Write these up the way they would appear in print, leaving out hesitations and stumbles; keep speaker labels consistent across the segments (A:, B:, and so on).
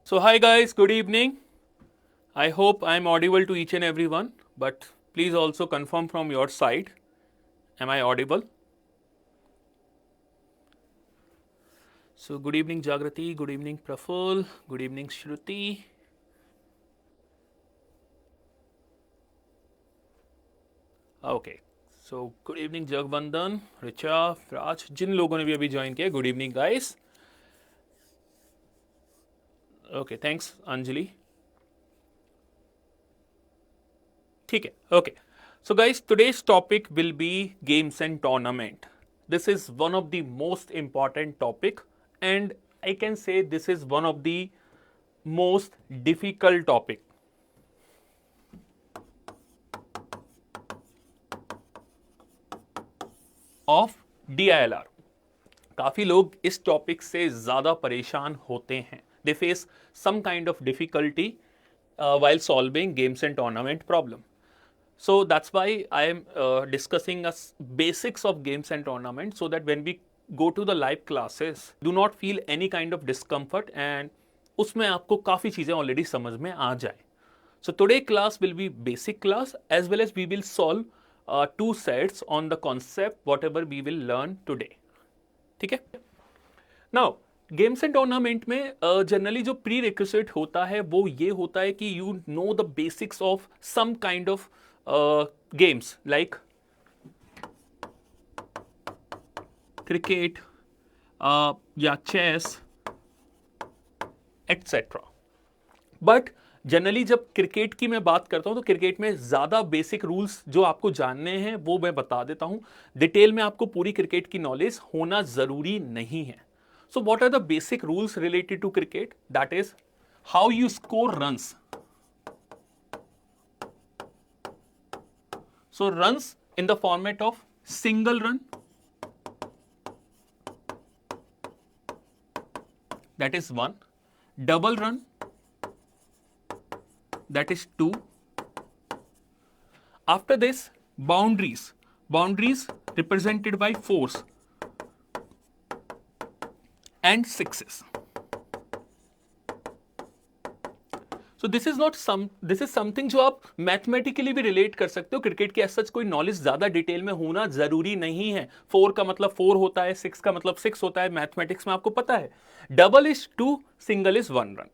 A: So, hi guys, good evening. I hope I am audible to each and everyone, but please also confirm from your side. Am I audible? So, good evening, Jagrati. Good evening, Praful. Good evening, Shruti. Okay. So, good evening, Jagvandan, Richa, Raj. जिन लोगों ने भी अभी join किया, good evening, guys. Okay, thanks, Anjali. ठीक है, okay. So, guys, today's topic will be games and tournament. This is one of the most important topic, and I can say this is one of the most difficult topic. Of DILR. काफ़ी लोग इस topic से ज़्यादा परेशान होते हैं. They face some kind of difficulty while solving games and tournament problem. So that's why I am discussing basics of games and tournament, so that when we go to the live classes, do not feel any kind of discomfort and उसमें आपको काफ़ी चीज़ें already समझ में आ जाए. So today class will be basic class, as well as we will solve two sets on the concept whatever we will learn today. ठीक है. Now games and tournament में जनरली जो प्री रिक्विजिट होता है वो ये होता है कि you know the basics of some kind of games like cricket या चेस एटसेट्रा. बट जनरली जब क्रिकेट की मैं बात करता हूं तो क्रिकेट में ज्यादा बेसिक रूल्स जो आपको जानने हैं वो मैं बता देता हूं. डिटेल में आपको पूरी क्रिकेट की नॉलेज होना जरूरी नहीं है. So what are the basic rules related to cricket? That is how you score runs. So runs in the format of single run, that is 1. Double run, that is 2. After this, boundaries represented by 4s and 6s. So this is something जो आप mathematically भी relate कर सकते हो. Cricket की सच कोई knowledge ज्यादा detail में होना जरूरी नहीं है. 4 का मतलब 4 होता है, 6 का मतलब 6 होता है. मैथमेटिक्स में आपको पता है. Double is 2, single is 1 run.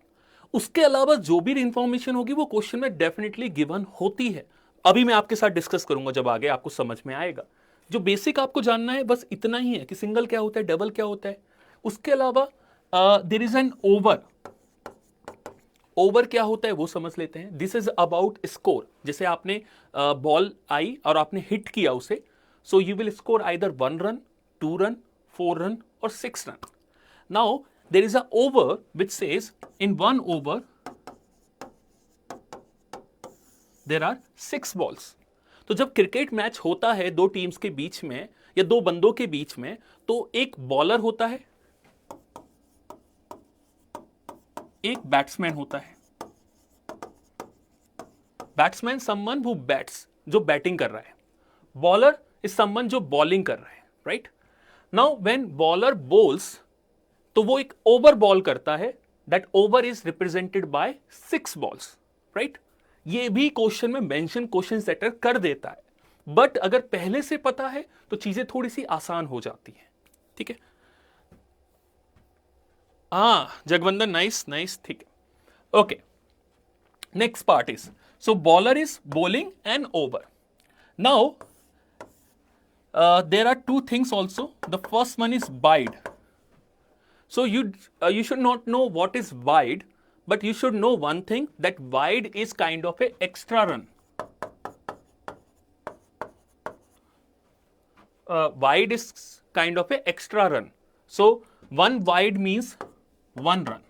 A: उसके अलावा जो भी इंफॉर्मेशन होगी वो क्वेश्चन में डेफिनेटली गिवन होती है. अभी मैं आपके साथ डिस्कस करूंगा, जब आगे आपको समझ में आएगा. जो बेसिक आपको जानना है बस इतना ही है कि सिंगल क्या होता है, डबल क्या होता है. उसके अलावा देयर इज एन ओवर क्या होता है वो समझ लेते हैं. This is about score. जैसे आपने बॉल आई और आपने हिट किया उसे, so you will score either 1 run, 2 run, 4 run और 6 run. Now there is a over which says in 1 over there are 6 balls. तो जब क्रिकेट मैच होता है दो टीम्स के बीच में या दो बंदों के बीच में, तो एक बॉलर होता है, एक बैट्समैन होता है. बैट्समैन समवन हु बैट्स, जो बैटिंग कर रहा है. बॉलर इज समवन जो बॉलिंग कर रहा है. Right. Now when bowler bowls तो वो एक ओवर बॉल करता है. That over is represented by 6 balls. Right. ये भी क्वेश्चन में मेंशन क्वेश्चन सेटर कर देता है. बट अगर पहले से पता है तो चीजें थोड़ी सी आसान हो जाती हैं. ठीक है. जगवंदन, नाइस. ठीक है. Okay. Next part is, so bowler is bowling and over. Now there are 2 things also. The first one is wide. So you should not know what is wide, but you should know one thing, that wide is kind of a extra run. Wide is kind of a extra run. So 1 wide means 1 run.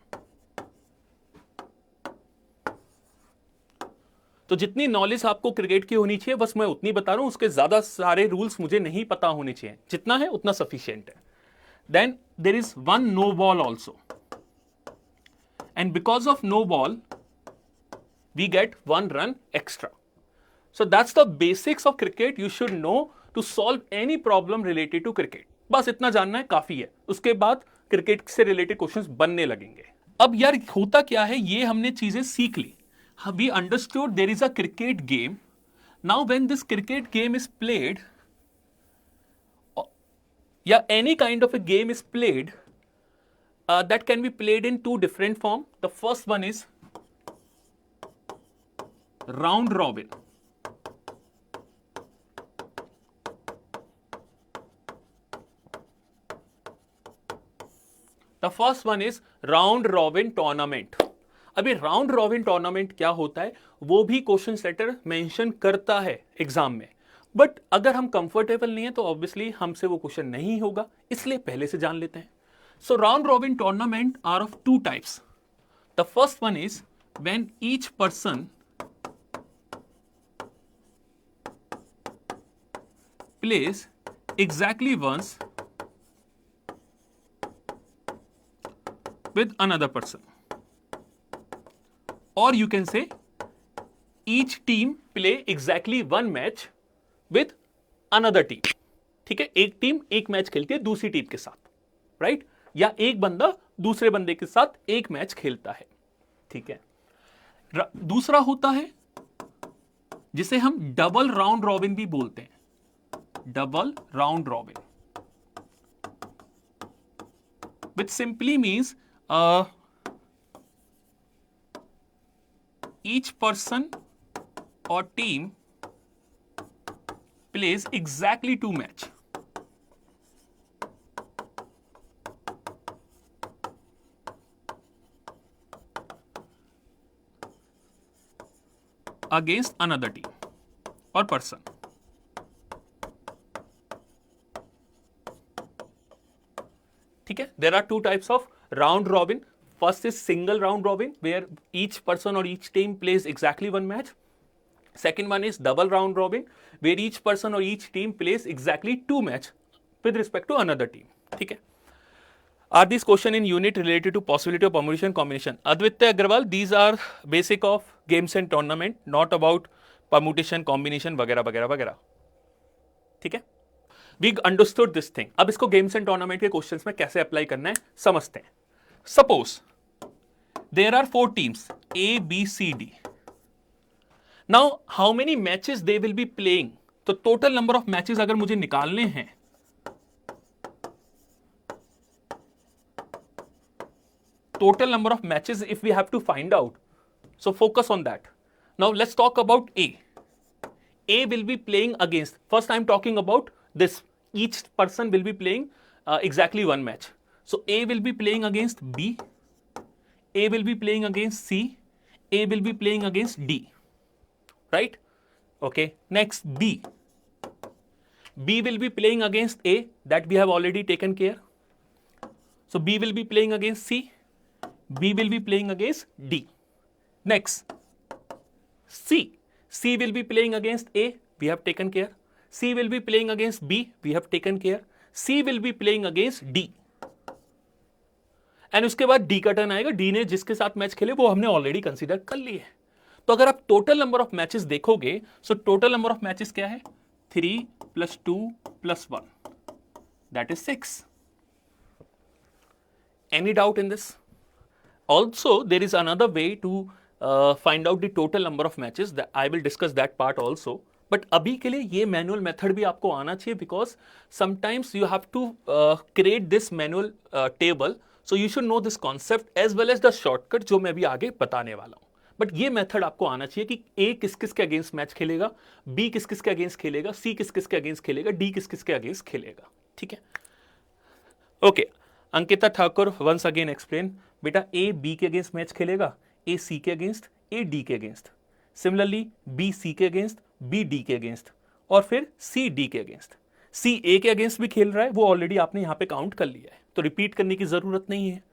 A: तो जितनी knowledge आपको cricket की होनी चाहिए बस मैं उतनी बता रहा हूं. उसके ज्यादा सारे रूल्स मुझे नहीं पता होने चाहिए. जितना है उतना सफिशिएंट है. Then there is 1 no ball also, and because of no ball we get 1 run extra. So that's the basics of cricket. You should know to solve any problem related to cricket. बस इतना जानना है, काफी है. उसके बाद cricket से related questions बनने लगेंगे. अब यार होता क्या है, ये हमने चीजें सीख ली, we understood there is a cricket game. Now when this cricket game is played, या any kind of a game is played, that can be played in two different form. The first one is round robin. The first one is round robin tournament. अभी round robin tournament क्या होता है वो भी question shutter mention करता है exam में, but अगर हम कंफर्टेबल नहीं है तो ऑब्वियसली हमसे वो क्वेश्चन नहीं होगा, इसलिए पहले से जान लेते हैं. So round robin tournament are of two types. The first one is when each person plays exactly once with another person, or you can say each team play exactly one match with another team. ठीक है, एक team एक match खेलती है दूसरी team के साथ, right? या एक बंदा दूसरे बंदे के साथ एक मैच खेलता है. ठीक है. दूसरा होता है जिसे हम डबल राउंड रॉबिन भी बोलते हैं. Double round robin, which simply means each person or team plays exactly two match. Against another team or person. ठीक है. There are two types of round robin. First is single round robin where each person or each team plays exactly one match. Second one is double round robin where each person or each team plays exactly two match with respect to another team. ठीक है. Are these question in unit related to possibility of permutation combination? Advitya Agrawal, these are basic of games and tournament, not about permutation combination वगैरह वगैरह वगैरह. ठीक है. We understood this thing. अब इसको games and tournament के questions में कैसे अप्लाई करना है समझते हैं. Suppose there are 4 teams A, B, C, D. Now how many matches they will be playing. तो टोटल नंबर ऑफ मैचेस अगर मुझे निकालने हैं, total number of matches if we have to find out, so focus on that. Now let's talk about A. A will be playing against, first I'm talking about this, each person will be playing exactly one match. So A will be playing against B, A will be playing against C, A will be playing against D, right? Okay, next B. B will be playing against A, that we have already taken care. So B will be playing against C, B will be playing against D. Next C. C will be playing against A, we have taken care. C will be playing against B, we have taken care. C will be playing against D. And उसके बाद D का turn आएगा. D ने जिसके साथ match खेले वो हमने ऑलरेडी कंसीडर कर लिए. तो अगर आप टोटल नंबर ऑफ मैचेस देखोगे, so total number of matches क्या है? 3 + 2 + 1, that is 6. Any doubt in this? Also, there is another way to find out the total number of matches. That I will discuss that part also. But अभी के लिए ये manual method भी आपको आना चाहिए, because sometimes you have to create this manual table. So you should know this concept as well as the shortcut जो मैं भी आगे बताने वाला हूँ. बट ये मेथड आपको आना चाहिए कि A किस किस के अगेंस्ट मैच खेलेगा, B किस किस के अगेंस्ट खेलेगा, C किस किस के अगेंस्ट खेलेगा, D किस किस के अगेंस्ट खेलेगा. ठीक है. Okay. Ankita Thakur once again explain. बेटा A B के अगेंस्ट मैच खेलेगा, A C के अगेंस्ट, A D के अगेंस्ट. सिमिलरली B C के अगेंस्ट, B D के अगेंस्ट, और फिर C D के अगेंस्ट. C A के अगेंस्ट भी खेल रहा है, वो ऑलरेडी आपने यहां पे काउंट कर लिया है, तो रिपीट करने की जरूरत नहीं है.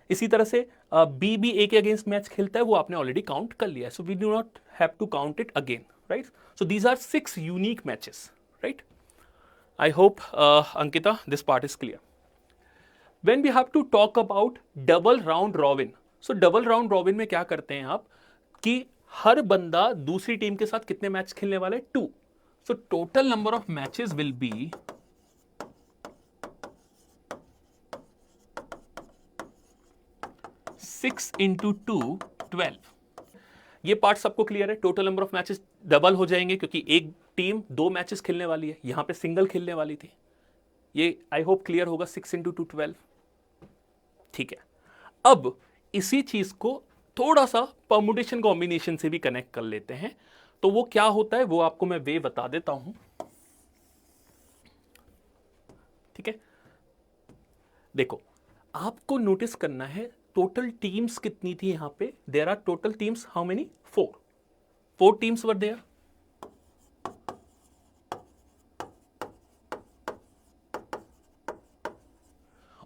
A: इसी तरह से B भी A के अगेंस्ट मैच खेलता है, वो आपने ऑलरेडी काउंट कर लिया है, so we do not have to count it again, right? So these are 6 unique matches, right? I hope Ankita this part is clear. When we have to talk about double round robin, so double round robin में क्या करते हैं आप कि हर बंदा दूसरी team के साथ कितने मैच खेलने वाले? 2. So total number of matches will be 6 6 into 2 12। ये पार्ट सबको क्लियर है? Total number of matches double हो जाएंगे क्योंकि एक टीम 2 मैचेस खेलने वाली है, यहां पे सिंगल खेलने वाली थी। ये आई होप क्लियर होगा। 6 इंटू 2 12। ठीक है, अब इसी चीज को थोड़ा सा परमुटेशन कॉम्बिनेशन से भी कनेक्ट कर लेते हैं। तो वो क्या होता है वो आपको मैं वे बता देता हूं। ठीक है, देखो आपको नोटिस करना है टोटल टीम्स कितनी थी यहां पे। There are total teams how many? 4 teams were there.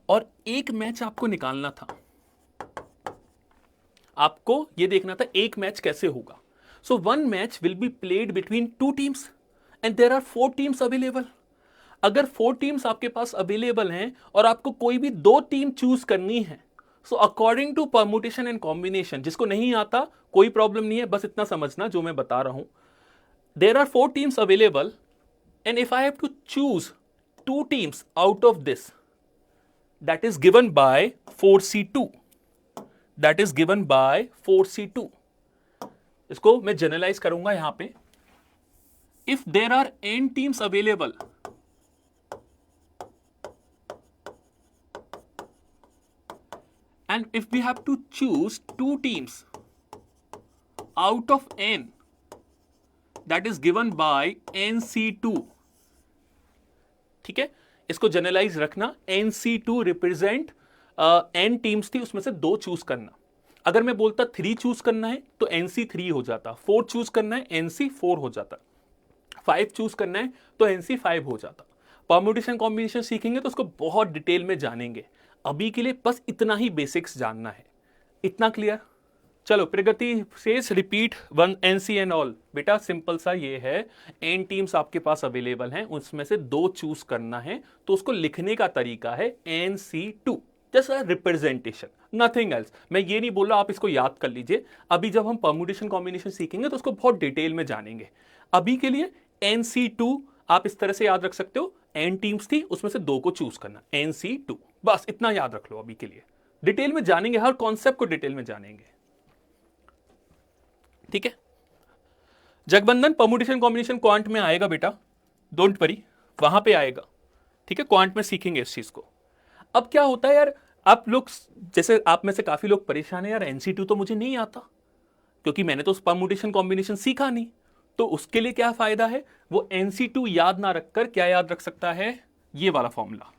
A: और एक मैच आपको निकालना था, आपको ये देखना था एक मैच कैसे होगा। So 1 match will be played between 2 teams and there are 4 teams available. अगर 4 टीम्स आपके पास अवेलेबल हैं और आपको कोई भी 2 टीम चूज करनी है, so according to permutation and combination, जिसको नहीं आता कोई प्रॉब्लम नहीं है, बस इतना समझना जो मैं बता रहा हूं। There are 4 teams available and if I have to choose 2 teams out of this, that is given by 4C2। That is given by 4C2। इसको मैं जनरलाइज करूंगा यहां पे। If there are n teams available, and if we have to choose 2 teams out of n, that is given by NC2। ठीक है, इसको generalise रखना। NC2 represent n teams थी, उसमें से 2 चूज करना। अगर मैं बोलता 3 चूज करना है तो NC3 हो जाता, 4 चूज करना है NC4 हो जाता, 5 चूज करना है तो NC5 हो जाता। परम्यूटेशन कॉम्बिनेशन सीखेंगे तो उसको बहुत डिटेल में जानेंगे। अभी के लिए बस इतना ही बेसिक्स जानना है। इतना क्लियर? चलो Pragati says repeat 1 NC and all. बेटा सिंपल सा ये है, n टीम्स आपके पास अवेलेबल हैं, उसमें से 2 चूज करना है, तो उसको लिखने का तरीका है NC2, जैसा रिप्रेजेंटेशन, नथिंग एल्स। मैं ये नहीं बोल रहा आप इसको याद कर लीजिए, अभी जब हम परम्यूटेशन कॉम्बिनेशन सीखेंगे तो उसको बहुत डिटेल में जानेंगे। अभी के लिए NC2 आप इस तरह से याद रख सकते हो, n टीम्स थी उसमें से 2 को चूज करना, NC2, बस इतना याद रख लो। अभी के लिए डिटेल में जानेंगे, हर कॉन्सेप्ट को डिटेल में जानेंगे। ठीक है, जगबंधन परम्यूटेशन कॉम्बिनेशन क्वांट में आएगा बेटा, डोंट वरी, वहां पे आएगा। ठीक है, क्वांट में सीखेंगे इस चीज को। अब क्या होता है यार, आप लोग जैसे आप में से काफी लोग परेशान है, यार NC2 तो मुझे नहीं आता क्योंकि मैंने तो परम्यूटेशन कॉम्बिनेशन सीखा नहीं। तो उसके लिए क्या फायदा है, वो NC2 याद ना रखकर क्या याद रख सकता है, ये वाला फॉर्मूला।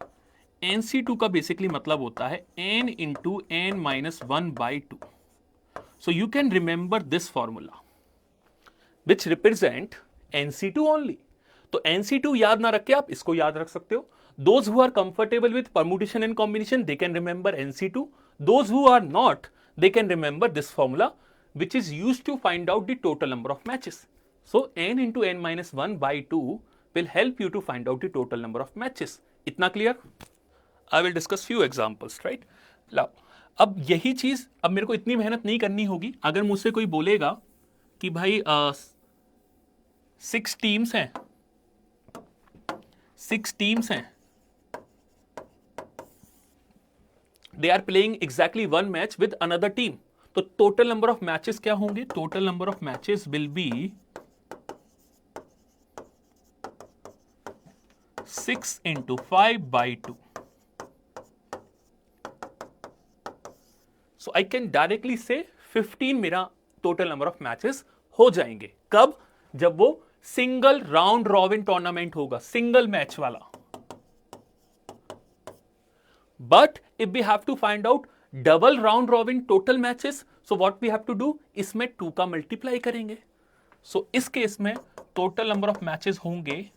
A: NC2 का बेसिकली मतलब होता है n into n minus 1/2। So you can remember this formula which represent NC2 only। तो NC2 याद ना रख के आप इसको याद रख सकते हो। Those who are comfortable with permutation and combination, they can remember NC2। Those who are not, they can remember this formula which is used to find out the total number of matches। So n into n minus 1/2 will help you to find out the total number of matches। इतना clear? I will discuss few examples, right? Now, अब यही चीज, अब मेरे को इतनी मेहनत नहीं करनी होगी। अगर मुझसे कोई बोलेगा कि भाई 6 टीम्स हैं, 6 टीम्स हैं, they are playing exactly 1 match with another team, तो टोटल नंबर ऑफ मैचेस क्या होंगे? Total number of matches will be 6 into 5/2। So I can directly say 15 मेरा टोटल नंबर ऑफ मैचेस हो जाएंगे। कब? जब वो सिंगल राउंड रॉबिन टूर्नामेंट होगा, सिंगल मैच वाला। But if we have to find out double round robin total matches, so what we have to do, इसमें 2 का मल्टीप्लाई करेंगे। सो इस केस में टोटल नंबर ऑफ मैचेस होंगे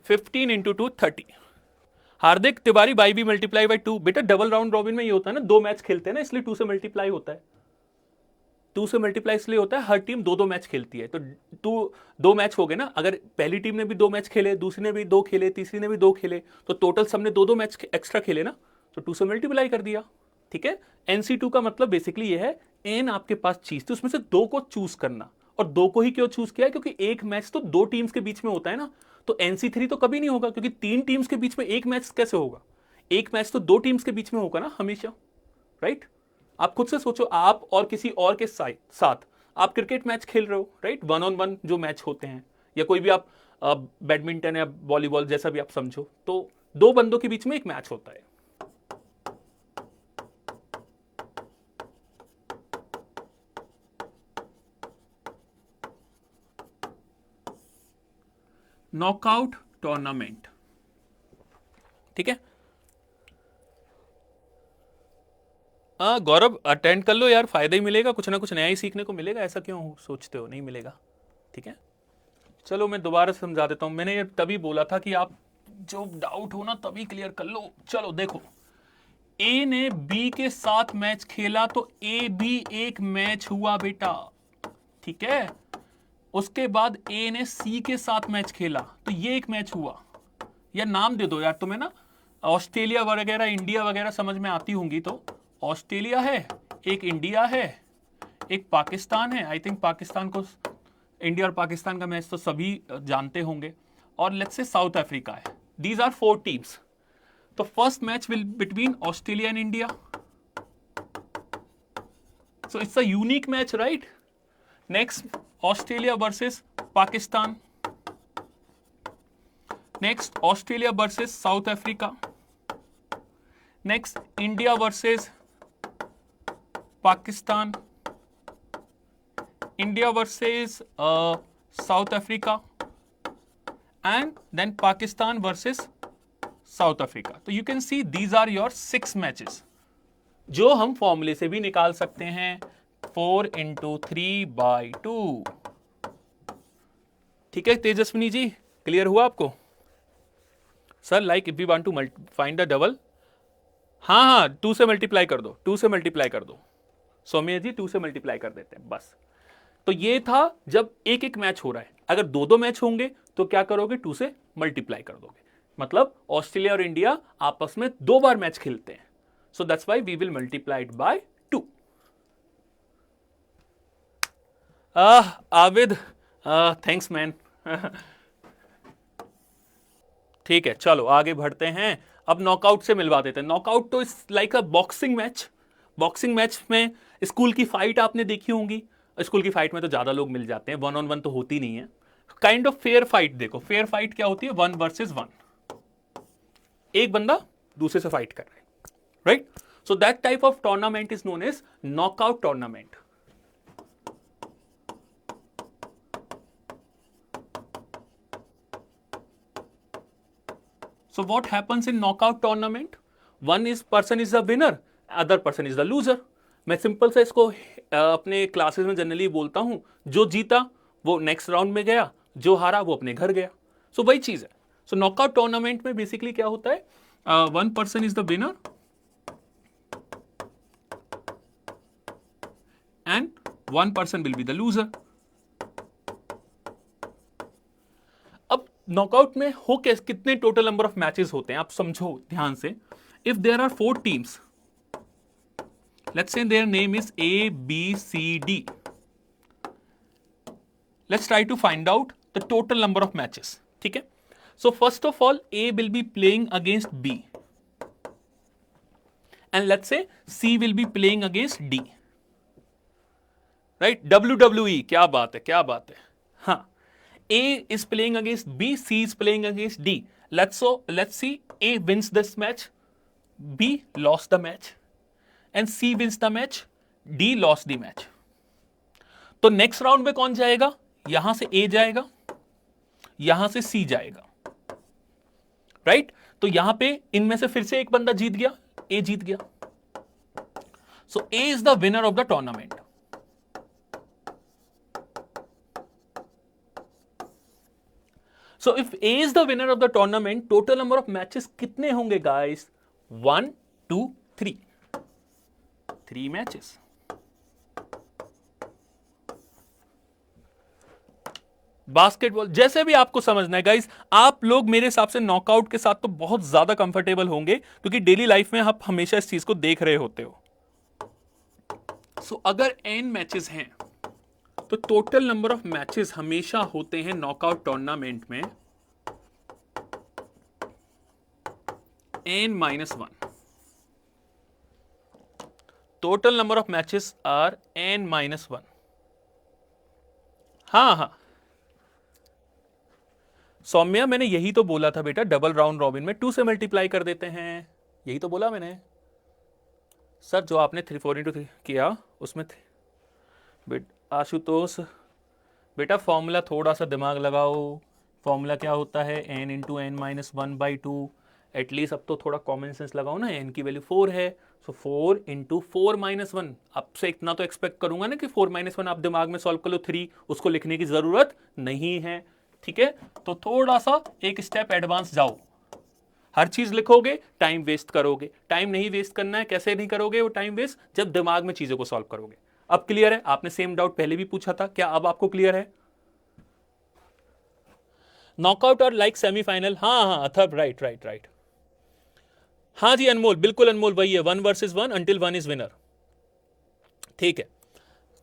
A: 15 into 2 30। Hardik Tiwari by B multiply by 2। बेटा double round robin में ये होता है ना, 2 मैच खेलते हैं ना, इसलिए 2 से मल्टीप्लाई होता है। 2 से मल्टीप्लाई इसलिए होता है, हर टीम 2-2 मैच खेलती है, तो 2 मैच हो गए ना। अगर पहली टीम ने भी 2 मैच खेले, दूसरी ने भी 2 खेले, तीसरी ने भी 2 खेले, तो टोटल सबने 2-2 मैच एक्स्ट्रा खेले ना, तो 2 से मल्टीप्लाई कर दिया। ठीक है, NC2 का मतलब बेसिकली ये है, n आपके पास चीज थी उसमें से 2 को चूज करना और 2 को ही क्यों चूज किया है? क्योंकि एक मैच तो 2 टीम्स के बीच में होता है ना, तो NC3 तो कभी नहीं होगा, क्योंकि 3 टीम्स के बीच में एक मैच कैसे होगा? एक मैच तो 2 टीम्स के बीच में होगा ना हमेशा, राइट? आप खुद से सोचो, आप और किसी और के साथ आप क्रिकेट मैच खेल रहे हो, राइट? 1-on-1 जो मैच होते हैं, या कोई भी आप बैडमिंटन या वॉलीबॉल जैसा भी आप समझो, तो 2 बंदों के बीच में एक मैच होता है। नॉकआउट टूर्नामेंट, ठीक है? गौरव अटेंड कर लो यार, फायदा ही मिलेगा, कुछ ना कुछ नया ही सीखने को मिलेगा। ऐसा क्यों सोचते हो नहीं मिलेगा? ठीक है, चलो मैं दोबारा समझा देता हूं। मैंने तभी बोला था कि आप जो डाउट हो ना तभी क्लियर कर लो। चलो देखो, ए ने बी के साथ मैच खेला तो ए बी एक मैच हुआ बेटा, ठीक है? उसके बाद ए ने सी के साथ मैच खेला तो ये एक मैच हुआ। या नाम दे दो यार तुम्हें ना, ऑस्ट्रेलिया वगैरह इंडिया वगैरह समझ में आती होंगी, तो ऑस्ट्रेलिया है, एक इंडिया है, एक पाकिस्तान है। आई थिंक पाकिस्तान को, इंडिया और पाकिस्तान का मैच तो सभी जानते होंगे, और लेट्स से साउथ अफ्रीका है। These are 4 teams. तो first match will between Australia and India, so it's a unique match, right? Next Australia versus Pakistan, next Australia versus South Africa, next India versus Pakistan, India versus South Africa, and then Pakistan versus South Africa. तो you can see these are your 6 matches, जो हम फॉर्मूले से भी निकाल सकते हैं, 4 × 3/2। ठीक है तेजस्विनी जी, क्लियर हुआ आपको? Sir like if we want to find the double, हाँ 2 से मल्टीप्लाई कर दो, 2 से मल्टीप्लाई कर दो सौम्य जी, 2 से मल्टीप्लाई कर देते हैं बस। तो ये था जब एक एक मैच हो रहा है। अगर 2-2 मैच होंगे तो क्या करोगे? 2 से मल्टीप्लाई कर दोगे, मतलब ऑस्ट्रेलिया और इंडिया आपस में 2 बार मैच खेलते हैं, so that's why we will multiply it by 2। Abid, thanks man. ठीक है, चलो आगे बढ़ते हैं। अब नॉकआउट से मिलवा देते हैं। नॉकआउट तो इस like a boxing match. Boxing match में स्कूल की फाइट आपने देखी होंगी। स्कूल की फाइट में तो ज्यादा लोग मिल जाते हैं, 1-on-1 तो होती नहीं है। काइंड ऑफ फेयर फाइट देखो, फेयर फाइट क्या होती है? 1 वर्सेस 1, एक बंदा दूसरे से फाइट कर रहा है, right? So that type of tournament is known as knockout tournament. So what happens in knockout tournament? One person is the winner, other person is the loser. मैं सिंपल से इसको अपने क्लासेस में जनरली बोलता हूं, जो जीता वो नेक्स्ट राउंड में गया, जो हारा वो अपने घर गया। सो वही चीज है। सो नॉकआउट टूर्नामेंट में बेसिकली क्या होता है? 1 person is the winner and 1 person will be the loser. Knockout में हो कैसे, कितने टोटल नंबर ऑफ मैचेस होते हैं आप समझो ध्यान से। If there are 4 teams, let's say their name is A B C D, let's try to find out the total number of matches. ठीक है, so first of all A will be playing against B and let's say C will be playing against D, right? WWE, क्या बात है, क्या बात है। हाँ, A is playing against B, C is playing against D. Let's see, A wins this match, B lost the match, and C wins the match, D lost the match. तो next round में कौन जाएगा? यहां से A जाएगा, यहां से C जाएगा, राइट? तो यहां पे इनमें से फिर से एक बंदा जीत गया, A जीत गया। So A is the winner of the tournament. So if A is the winner of the tournament, total number of matches कितने होंगे guys? 1, 2, 3, 3 matches. बास्केटबॉल जैसे भी आपको समझना है गाइस, आप लोग मेरे हिसाब से नॉकआउट के साथ तो बहुत ज्यादा कंफर्टेबल होंगे, क्योंकि डेली लाइफ में आप हमेशा इस चीज को देख रहे होते हो। सो अगर n मैचेस हैं तो टोटल नंबर ऑफ मैचेस हमेशा होते हैं नॉकआउट टूर्नामेंट में n-1. Total number of matches are n-1. हाँ, सौम्या मैंने यही तो बोला था बेटा, डबल राउंड रॉबिन में 2 से मल्टीप्लाई कर देते हैं, यही तो बोला मैंने सर। जो आपने 4 into 3 किया उसमें आशुतोष बेटा फॉर्मूला थोड़ा सा दिमाग लगाओ। फॉर्मूला क्या होता है, n×n-1/2। एटलीस्ट अब तो थोड़ा कॉमन सेंस लगाओ ना, n की वैल्यू 4 है, सो 4×4-1। आपसे इतना तो एक्सपेक्ट करूंगा ना कि 4-1 आप दिमाग में सॉल्व कर लो, 3 उसको लिखने की जरूरत नहीं है, ठीक है। तो थोड़ा सा एक स्टेप एडवांस जाओ, हर चीज लिखोगे टाइम वेस्ट करोगे। टाइम नहीं वेस्ट करना है, कैसे नहीं करोगे वो टाइम वेस्ट, जब दिमाग में चीजों को सॉल्व करोगे। अब क्लियर है? आपने सेम डाउट पहले भी पूछा था, क्या अब आपको क्लियर है? नॉकआउट और लाइक सेमीफाइनल, हाँ अथर्व, राइट। हाँ जी अनमोल, बिल्कुल अनमोल वही है, 1 vs 1 until 1 is winner, ठीक है।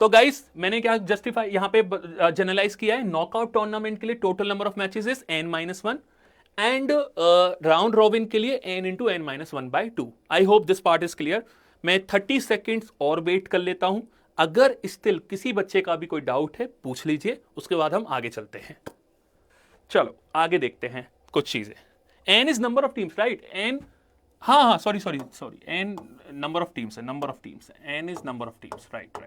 A: तो गाइस मैंने क्या जस्टिफाई यहां पे जनरलाइज किया है, नॉकआउट टूर्नामेंट के लिए total number of matches is n-1 and round robin के लिए n×n-1/2। I hope this part is clear. मैं 30 सेकेंड्स और वेट कर लेता हूं, अगर स्टिल किसी बच्चे का भी कोई डाउट है पूछ लीजिए, उसके बाद हम आगे चलते हैं। चलो आगे देखते हैं कुछ चीजें। n is number of teams, right? n, हाँ sorry, n number of teams है, n is number of teams, right.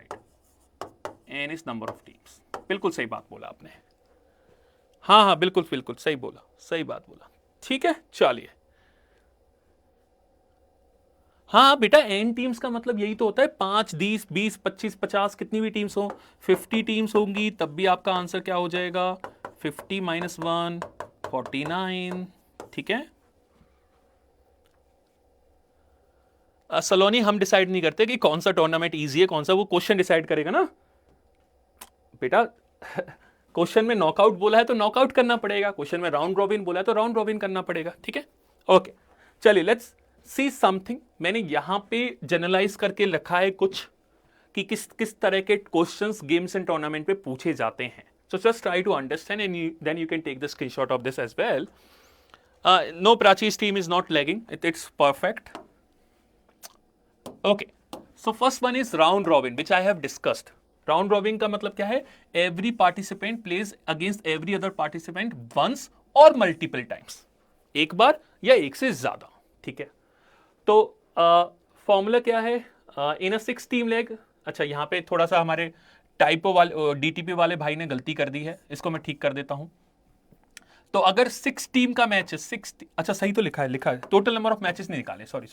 A: n is number of teams, बिल्कुल सही बात बोला आपने। हाँ बिल्कुल सही बोला, सही बात बोला, ठीक है। चलिए, हाँ बेटा n टीम्स का मतलब यही तो होता है, 5, 10, 20, 25, 50 कितनी भी टीम्स हो, 50 टीम्स होंगी तब भी आपका आंसर क्या हो जाएगा, 50-1 49, ठीक है। सलोनी हम डिसाइड नहीं करते कि कौन सा टूर्नामेंट इजी है कौन सा, वो क्वेश्चन डिसाइड करेगा ना बेटा। क्वेश्चन में नॉकआउट बोला है तो नॉकआउट करना पड़ेगा, क्वेश्चन में राउंड रॉबिन बोला है तो राउंड रॉबिन करना पड़ेगा, ठीक है। ओके चलिए, लेट्स सी समथिंग। मैंने यहां पे जनरलाइज करके रखा है कुछ कि किस तरह के क्वेश्चंस गेम्स एंड टूर्नामेंट पे पूछे जाते हैं। So just try to understand and then you can take the screenshot of this as well. No, Prachi's team is not lagging, it's perfect. Okay, so first one is round robin which I have discussed. Round robin का मतलब क्या है, every participant plays against every other participant once और multiple times, एक बार या एक से ज्यादा, ठीक है। तो फॉर्मूला क्या है, इन अ 6 टीम लेग। अच्छा, यहां पे थोड़ा सा हमारे टाइपो वाले डीटीपी वाले भाई ने गलती कर दी है, इसको मैं ठीक कर देता हूं। तो अगर 6 टीम का मैच है, अच्छा सही तो लिखा है, टोटल नंबर ऑफ मैचेस नहीं निकाले, सॉरी।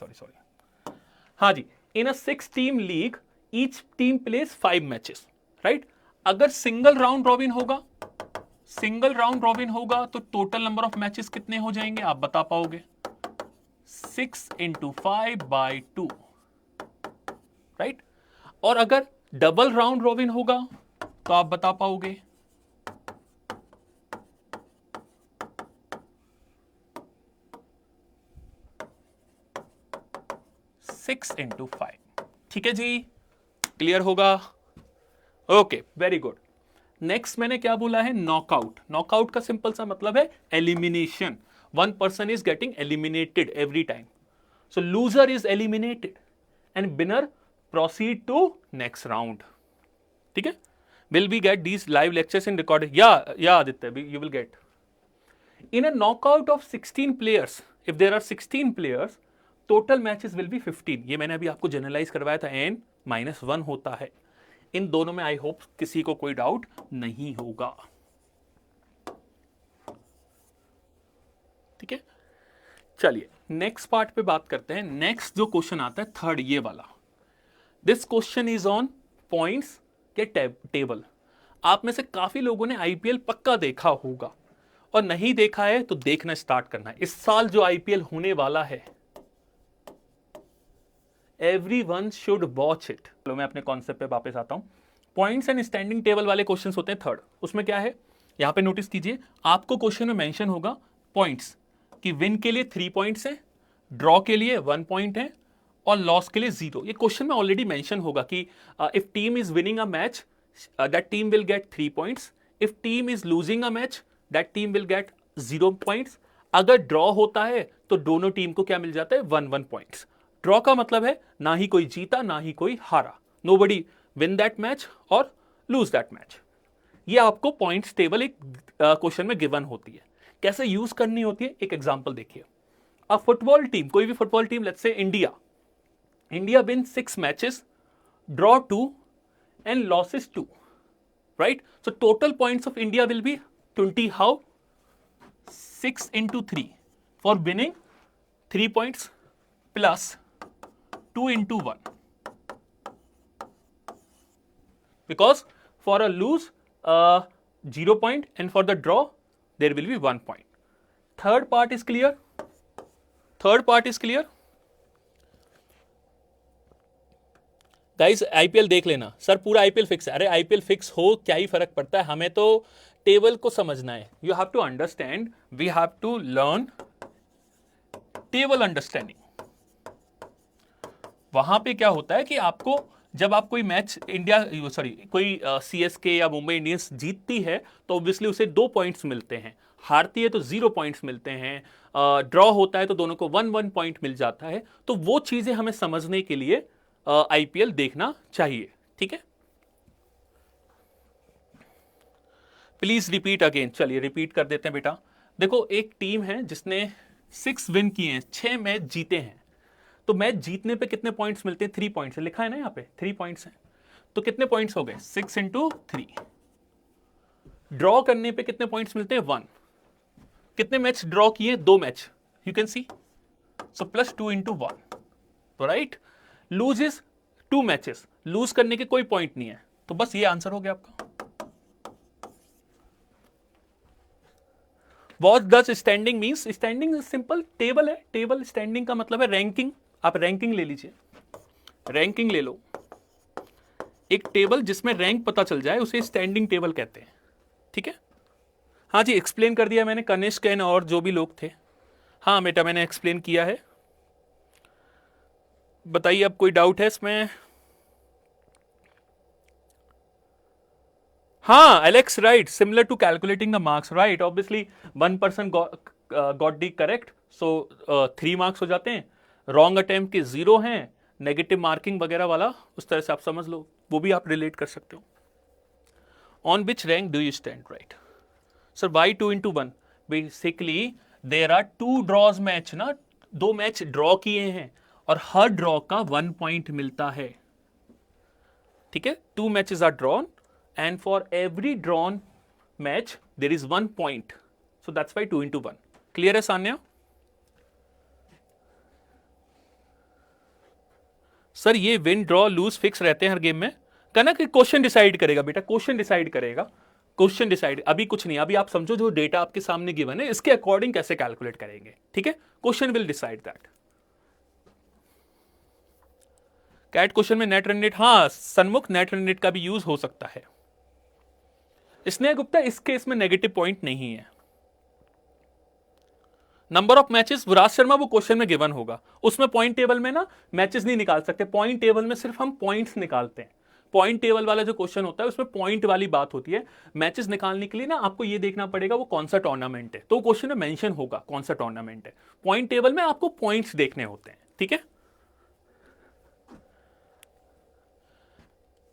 A: हाँ जी, in a 6 team league each team plays 5 matches, right. अगर सिंगल राउंड रॉबिन होगा तो टोटल नंबर ऑफ मैचेस कितने हो जाएंगे आप बता पाओगे, 6×5/2, राइट। और अगर डबल राउंड रॉबिन होगा तो आप बता पाओगे 6×5, ठीक है जी, क्लियर होगा। Okay, very good. नेक्स्ट मैंने क्या बोला है, नॉकआउट का सिंपल सा मतलब है elimination. 1 person is getting eliminated every time, so loser is eliminated and winner proceed to next round, ठीक है। will we get these live lectures in recording? yeah Aditya, you will get. In a knockout of 16 players, if there are 16 players, total matches will be 15. ये मैंने अभी आपको generalise करवाया था, n-1 होता है। इन दोनों में आई होप किसी को कोई डाउट नहीं होगा, ठीक है। चलिए नेक्स्ट पार्ट पे बात करते हैं। नेक्स्ट जो क्वेश्चन आता है थर्ड, ये वाला, this question is on points के टेबल। आप में से काफी लोगों ने आईपीएल पक्का देखा होगा, और नहीं देखा है तो देखना स्टार्ट करना है। इस साल जो आईपीएल होने वाला है, एवरीवन शुड वॉच इट। चलो मैं अपने कॉन्सेप्ट पे वापस आता हूं। पॉइंट्स एंड स्टैंडिंग टेबल वाले क्वेश्चंस होते हैं थर्ड। उसमें क्या है, यहां पे नोटिस कीजिए, आपको क्वेश्चन में मेंशन होगा पॉइंट्स कि विन के लिए 3 पॉइंट्स हैं, ड्रॉ के लिए 1 पॉइंट है, और लॉस के लिए 0। ये क्वेश्चन में ऑलरेडी मेंशन होगा कि if team is winning a match that team will get 3 points. If team is losing a match, that team will get 0 points. अगर ड्रॉ होता है तो दोनों टीम को क्या मिल जाता है? 1-1 पॉइंट्स. ड्रॉ का मतलब है ना ही कोई जीता ना ही कोई हारा. नोबडी विन दैट मैच और लूज दैट मैच. ये आपको पॉइंट्स टेबल एक क्वेश्चन में गिवन होती है. कैसे यूज करनी होती है, एक एग्जांपल देखिए. अ फुटबॉल टीम, कोई भी football team, let's say India win 6 matches, draw 2 and losses 2, right? So total points of India will be 20. How? 6 into 3 for winning 3 points plus 2 into 1, because for a lose 0 point and for the draw there will be 1 point. Third part is clear? Guys IPL देख लेना. Sir पूरा IPL fix है. अरे IPL fix हो क्या ही फर्क पड़ता है, हमें तो टेबल को समझना है. You have to understand, we have to learn table understanding. वहां पे क्या होता है कि आपको जब आप कोई मैच कोई सीएसके या मुंबई इंडियंस जीतती है तो ऑब्वियसली उसे 2 पॉइंट्स मिलते हैं, हारती है तो 0 पॉइंट्स मिलते हैं, ड्रॉ होता है तो दोनों को 1-1 पॉइंट मिल जाता है. तो वो चीजें हमें समझने के लिए आईपीएल देखना चाहिए. ठीक है, प्लीज रिपीट अगेन. चलिए रिपीट कर देते हैं बेटा. देखो एक टीम है जिसने 6 विन किए हैं, 6 मैच जीते हैं. तो मैच जीतने पे कितने पॉइंट्स मिलते हैं? 3 पॉइंट्स लिखा है ना यहाँ पे, 3 पॉइंट्स हैं. तो कितने पॉइंट्स हो गए? 6 into 3. ड्रॉ करने पे कितने पॉइंट्स मिलते हैं? 1. कितने मैच ड्रॉ किए? 2 match. You can see, so plus 2 into 1. तो right, lose is 2 matches. Lose करने के कोई पॉइंट नहीं है. तो बस ये आंसर हो गया आपका. What does standing means? Standing simple table है. टेबल स्टैंडिंग का मतलब है रैंकिंग. आप रैंकिंग ले लीजिए, रैंकिंग ले लो. एक टेबल जिसमें रैंक पता चल जाए उसे स्टैंडिंग टेबल कहते हैं. ठीक है, हाँ जी एक्सप्लेन कर दिया मैंने. कनिष्क एंड और जो भी लोग थे, हाँ बेटा मैंने एक्सप्लेन किया है. बताइए अब कोई डाउट है इसमें? हाँ Alex, right, similar to calculating the marks, right. Obviously 1 person got the correct, so 3 marks हो जाते हैं. रॉन्ग अटेम्प्ट के 0 हैं, नेगेटिव मार्किंग वगैरह वाला उस तरह से आप समझ लो, वो भी आप रिलेट कर सकते हो. On which rank do you stand? Right sir, why 2 into 1? Basically there are 2 draws match ना, 2 मैच ड्रॉ किए हैं और हर ड्रॉ का 1 पॉइंट मिलता है. ठीक है, 2 matches are drawn and for every drawn match there is 1 point, so that's why 2 into 1. Clear है सान्या? सर ये विन ड्रॉ लूज फिक्स रहते हैं हर गेम में. कहना कि क्वेश्चन डिसाइड करेगा बेटा, क्वेश्चन डिसाइड करेगा. क्वेश्चन डिसाइड, अभी कुछ नहीं, अभी आप समझो जो डेटा आपके सामने गिवन है इसके अकॉर्डिंग कैसे कैलकुलेट करेंगे. ठीक है, question will decide that. CAT question में नेट रन रेट, हाँ सन्मुख, नेट रन रेट का भी यूज हो सकता है. स्नेह गुप्ता, इस केस में नेगेटिव पॉइंट नहीं है. नंबर ऑफ मैचेस, विराज शर्मा, वो क्वेश्चन में गिवन होगा. उसमें पॉइंट टेबल में ना मैचेस नहीं निकाल सकते. पॉइंट टेबल में सिर्फ हम पॉइंट्स निकालते हैं. पॉइंट टेबल वाला जो क्वेश्चन होता है उसमें पॉइंट वाली बात होती है. मैचेस निकालने के लिए ना आपको ये देखना पड़ेगा वो कौन सा टूर्नामेंट है, तो क्वेश्चन में मेंशन होगा कौन सा टूर्नामेंट है. पॉइंट टेबल में आपको पॉइंट्स देखने होते हैं. ठीक है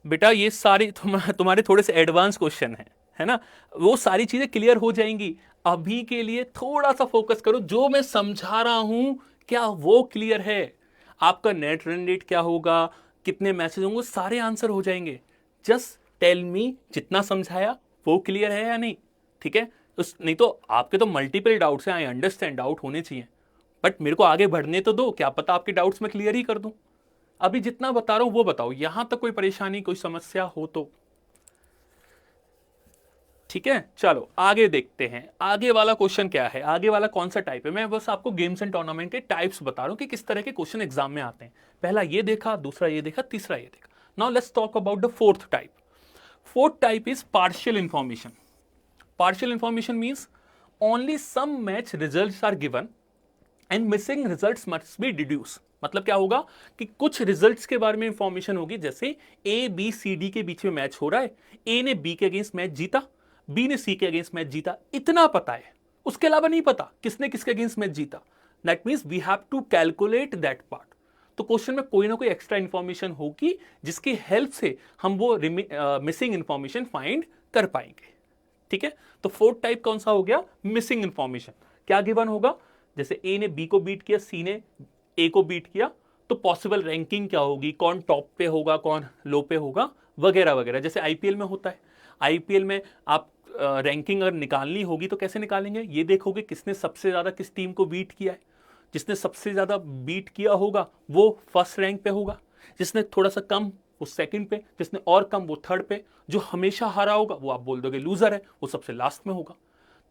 A: बेटा, ये सारी तुम्हारे थोड़े से एडवांस क्वेश्चन है ना, वो सारी चीजें क्लियर हो जाएंगी. अभी के लिए थोड़ा सा फोकस करो, जो मैं समझा रहा हूं क्या वो क्लियर है. आपका नेट रन रेट क्या होगा, कितने मैचेस होंगे, सारे आंसर हो जाएंगे. जस्ट टेल मी जितना समझाया वो क्लियर है या नहीं. ठीक है, नहीं तो आपके तो मल्टीपल डाउट्स हैं, आई अंडरस्टैंड, डाउट होने चाहिए, बट मेरे को आगे बढ़ने तो दो. क्या पता आपके डाउट्स में क्लियर ही कर दूं. अभी जितना बता रहा हूं वो बताओ, यहां तक कोई परेशानी कोई समस्या हो तो. ठीक है, चलो आगे देखते हैं. आगे वाला क्वेश्चन क्या है, आगे वाला कौन सा टाइप है. मैं बस आपको गेम्स एंड टूर्नामेंट के टाइप्स बता रहा हूं कि किस तरह के क्वेश्चन एग्जाम में आते हैं. पहला ये देखा, दूसरा ये देखा, तीसरा ये देखा. Now let's talk about the fourth type. Fourth type is partial information. Partial information means only some match results are given and missing results must be deduce. मतलब क्या होगा कि कुछ रिजल्ट्स के बारे में इंफॉर्मेशन होगी, जैसे ए बी सी डी के बीच में मैच हो रहा है, ए ने बी के अगेंस्ट मैच जीता, बी ने सी के अगेंस्ट मैच जीता, इतना पता है, उसके अलावा नहीं पता किसने किसके अगेंस्ट मैच जीता। That means we have to calculate that part. तो क्वेश्चन में कोई ना कोई एक्स्ट्रा इंफॉर्मेशन होगी जिसकी हेल्प से हम वो मिसिंग इंफॉर्मेशन फाइंड कर पाएंगे। ठीक है, तो फोर्थ टाइप कौन सा हो गया, मिसिंग इंफॉर्मेशन। क्या गिवन होगा, जैसे ए ने बी को बीट किया, सी ने ए को बीट किया, तो पॉसिबल रैंकिंग क्या होगी, कौन टॉप पे होगा कौन लो पे होगा, वगैरह वगैरह। जैसे आईपीएल में होता है, आईपीएल में आप रैंकिंग अगर निकालनी होगी तो कैसे निकालेंगे, ये देखोगे किसने सबसे ज्यादा किस टीम को बीट किया है, जिसने सबसे ज्यादा बीट किया होगा वो फर्स्ट रैंक पे होगा, जिसने थोड़ा सा कम वो सेकंड पे, जिसने और कम वो थर्ड पे, जो हमेशा हारा होगा वो आप बोल दोगे लूजर है, वो सबसे लास्ट में होगा।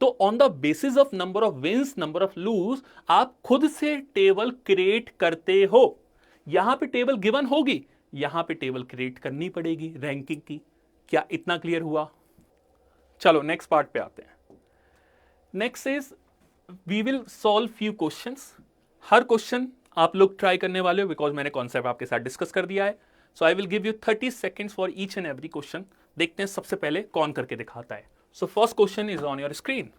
A: तो on the basis of number of wins number of lose आप खुद से टेबल क्रिएट करते हो। यहां पे टेबल गिवन होगी, यहां पे टेबल क्रिएट करनी पड़ेगी रैंकिंग की। क्या इतना क्लियर हुआ? चलो नेक्स्ट पार्ट पे आते हैं। Next is we will solve few questions. हर क्वेश्चन आप लोग ट्राई करने वाले हो बिकॉज मैंने कॉन्सेप्ट आपके साथ डिस्कस कर दिया है। So I will give you 30 seconds for each and every question. देखते हैं सबसे पहले कौन करके दिखाता है। So first question is on your screen.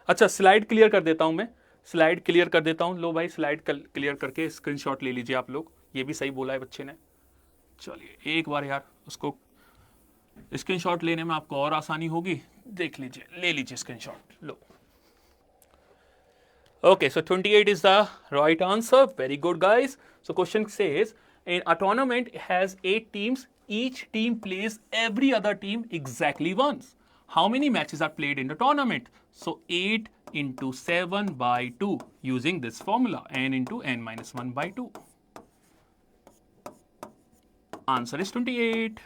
A: अच्छा, स्लाइड क्लियर कर देता हूं मैं, स्लाइड क्लियर कर देता हूं। लो भाई, स्लाइड क्लियर करके स्क्रीनशॉट ले लीजिए आप लोग। ये भी सही बोला है बच्चे ने। चलिए एक बार यार उसको स्क्रीनशॉट लेने में आपको और आसानी होगी। देख लीजिए, ले लीजिए screenshot, low. Okay, so 28 is the right answer. Very good, guys. So question says, in a tournament it has 8 teams. Each team plays every other team exactly once. How many matches are played in the tournament? So 8 into 7 by 2 using this formula, n into n minus 1 by 2. Answer is 28.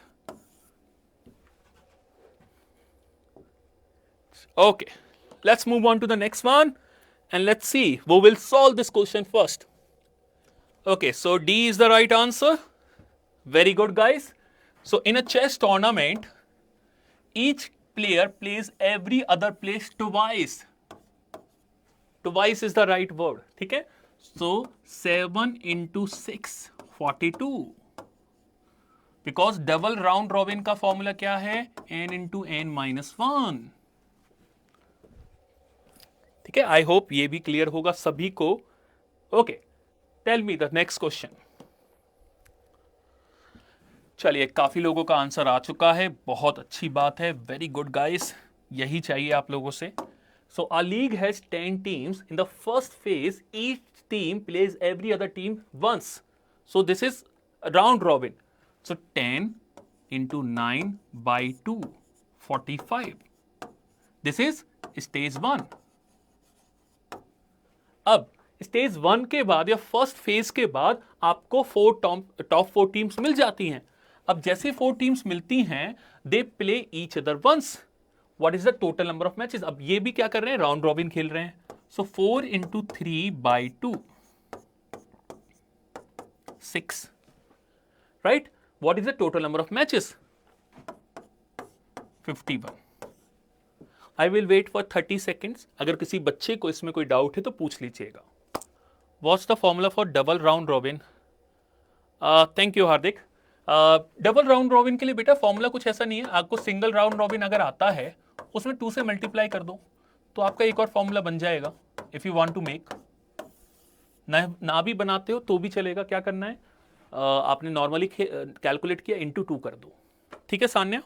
A: Okay, let's move on to the next one. And let's see who will solve this question first. Okay, so D is the right answer. Very good, guys. So in a chess tournament, each player plays every other player twice. Twice is the right word. ठीक है? So 7 into 6, 42. Because double round robin का formula क्या है? n into n minus 1. ठीक है, I hope ये भी clear होगा सभी को। Okay, tell me the next question. चलिए, काफी लोगों का आंसर आ चुका है, बहुत अच्छी बात है। वेरी गुड गाइस, यही चाहिए आप लोगों से। So a league has 10 teams. In the first phase each team plays every other team once. So this is round robin. So 10 into 9 by 2, 45. This is stage 1। अब स्टेज 1 के बाद या first phase के बाद आपको टॉप 4 टीम्स मिल जाती हैं। अब जैसे 4 टीम्स मिलती हैं, they play each other once. What is the total number of matches? अब ये भी क्या कर रहे हैं, राउंड रॉबिन खेल रहे हैं। So 4 into 3 by 2, 6, right? What is the total number of matches? 51. I will wait for 30 seconds. अगर किसी बच्चे को इसमें कोई डाउट है तो पूछ लीजिएगा। What's the formula for double round robin? Thank you Hardik. Double round robin के लिए बेटा फॉर्मूला कुछ ऐसा नहीं है। आपको सिंगल राउंड रॉबिन अगर आता है उसमें 2 से मल्टीप्लाई कर दो तो आपका एक और फॉर्मूला बन जाएगा। If you want to make, ना भी बनाते हो तो भी चलेगा। क्या करना है, आपने नॉर्मली कैलकुलेट किया, इंटू 2 कर दो। ठीक है सान्या?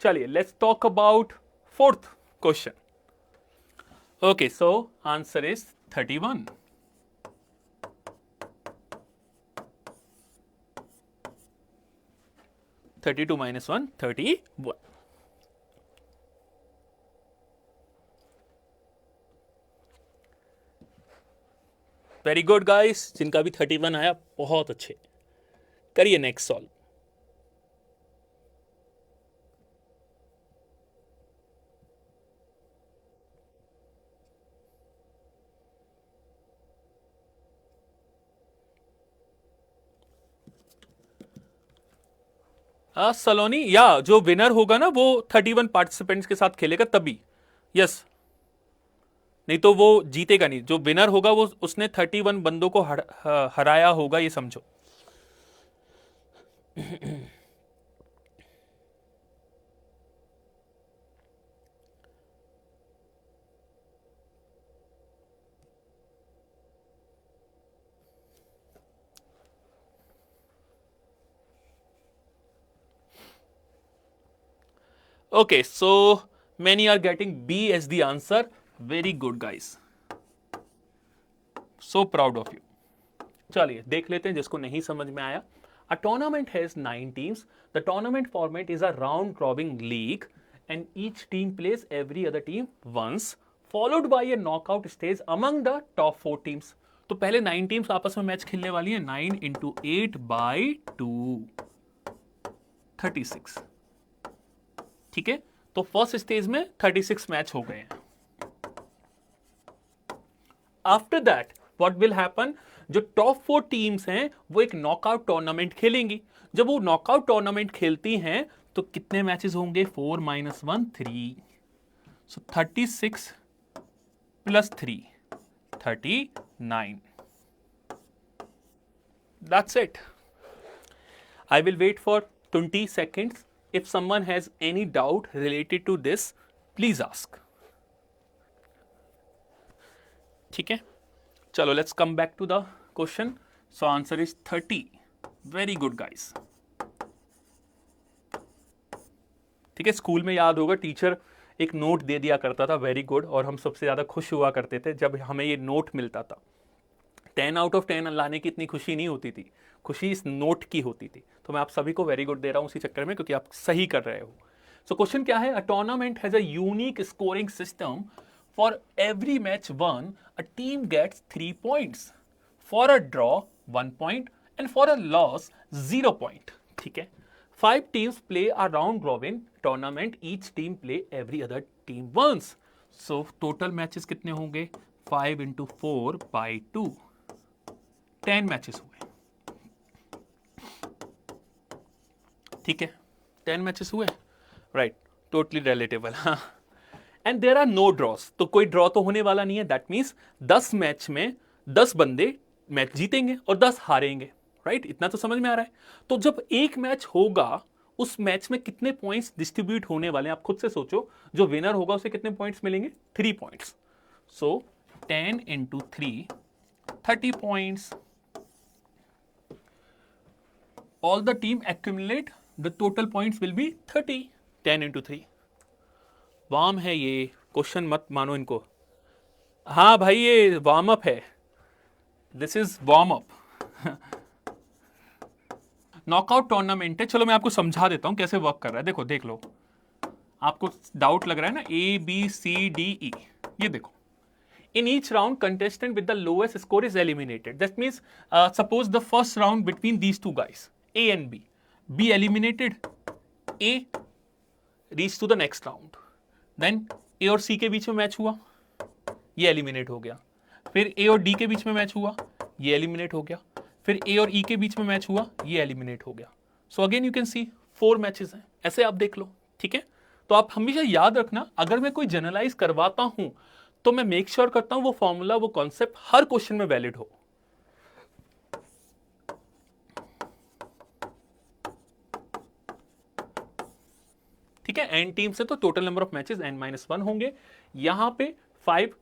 A: चलिए, let's talk about fourth question. Okay, so answer is 31. (32 minus 1, 31). Very good guys, जिनका भी 31 आया बहुत अच्छे। करिए नेक्स्ट सॉल्व। सलोनी, या जो विनर होगा ना वो 31 पार्टिसिपेंट्स के साथ खेलेगा तभी। यस, नहीं तो वो जीतेगा नहीं, जो विनर होगा वो उसने 31 बंदों को हराया होगा, ये समझो। Okay, so many are getting B as the answer. Very good, guys. So proud of you. चलिए देख लेते हैं जिसको नहीं समझ में आया. A tournament has 9 teams. The tournament format is a round robin league and each team plays every other team once, followed by a knockout stage among the top 4 teams. तो पहले 9 टीम्स आपस में मैच खेलने वाली है. 9 into 8 by 2, 36. ठीक है, तो फर्स्ट स्टेज में 36 मैच हो गए हैं. After that what will happen, जो टॉप 4 टीम्स हैं वो एक नॉकआउट टूर्नामेंट खेलेंगी. जब वो नॉकआउट टूर्नामेंट खेलती हैं तो कितने मैचेस होंगे? 4 - 1 3. सो 36 + 3 39. That's it. I will wait for 20 seconds. If someone has any doubt related to this, please ask. ठीक है, चलो let's come back to the question. So answer is 30. Very good, guys. ठीक है, स्कूल में याद होगा teacher एक note दे दिया करता था, वेरी गुड, और हम सबसे ज़्यादा खुश हुआ करते थे जब हमें ये नोट मिलता था. 10 out of 10 लाने की इतनी खुशी नहीं होती थी, खुशी इस नोट की होती थी. तो मैं आप सभी को वेरी गुड दे रहा हूँ उसी चक्कर में, क्योंकि आप सही कर रहे हो. सो क्वेश्चन क्या है? A tournament has a unique scoring system. For every match won a team gets 3 points, for a draw 1 point and for a loss 0 point. ठीक है, 5 teams play a round robin tournament. Each team play every other team once. So total matches कितने होंगे? 5 into 4 by 2. 10 matches हुए. ठीक है, 10 matches हुए, right, totally relatable. हाँ, and there are no ड्रॉस. तो कोई ड्रॉ तो होने वाला नहीं है. दैट मीन्स 10 मैच में 10 बंदे मैच जीतेंगे और 10 हारेंगे, राइट. इतना तो समझ में आ रहा है. तो जब एक मैच होगा उस मैच में कितने पॉइंट्स डिस्ट्रीब्यूट होने वाले हैं आप खुद से सोचो. जो विनर होगा उसे कितने पॉइंट्स मिलेंगे? 3 points. So 10 into 3 30 points. All the team accumulate, the total points will be 30. 10 into 3. Warm है ये क्वेश्चन, मत मानो इनको. हाँ भाई, ये वार्म अप है. This is warm up. Knockout tournament है. चलो मैं आपको समझा देता हूं कैसे वर्क कर रहा है. देखो, देख लो. आपको डाउट लग रहा है ना? ABCDE, ये देखो. In each round, contestant with the lowest score is eliminated. That means, suppose the first round between these two guys, A and B. B eliminated. A reached to the next round. Then A और C के बीच में match हुआ, ये eliminate हो गया. फिर A और D के बीच में मैच हुआ, ये एलिमिनेट हो गया. फिर A और E के बीच में मैच हुआ, ये एलिमिनेट हो गया. So again you can C 4 matches हैं. ऐसे आप देख लो. ठीक है, तो आप हमेशा याद रखना, अगर मैं कोई जनरलाइज करवाता हूं तो मैं मेक श्योर करता हूं वो फॉर्मूला, वो कॉन्सेप्ट हर क्वेश्चन में वैलिड हो. ठीक है, एन टीम से तो total number of matches n-1 होंगे. यहां पे 5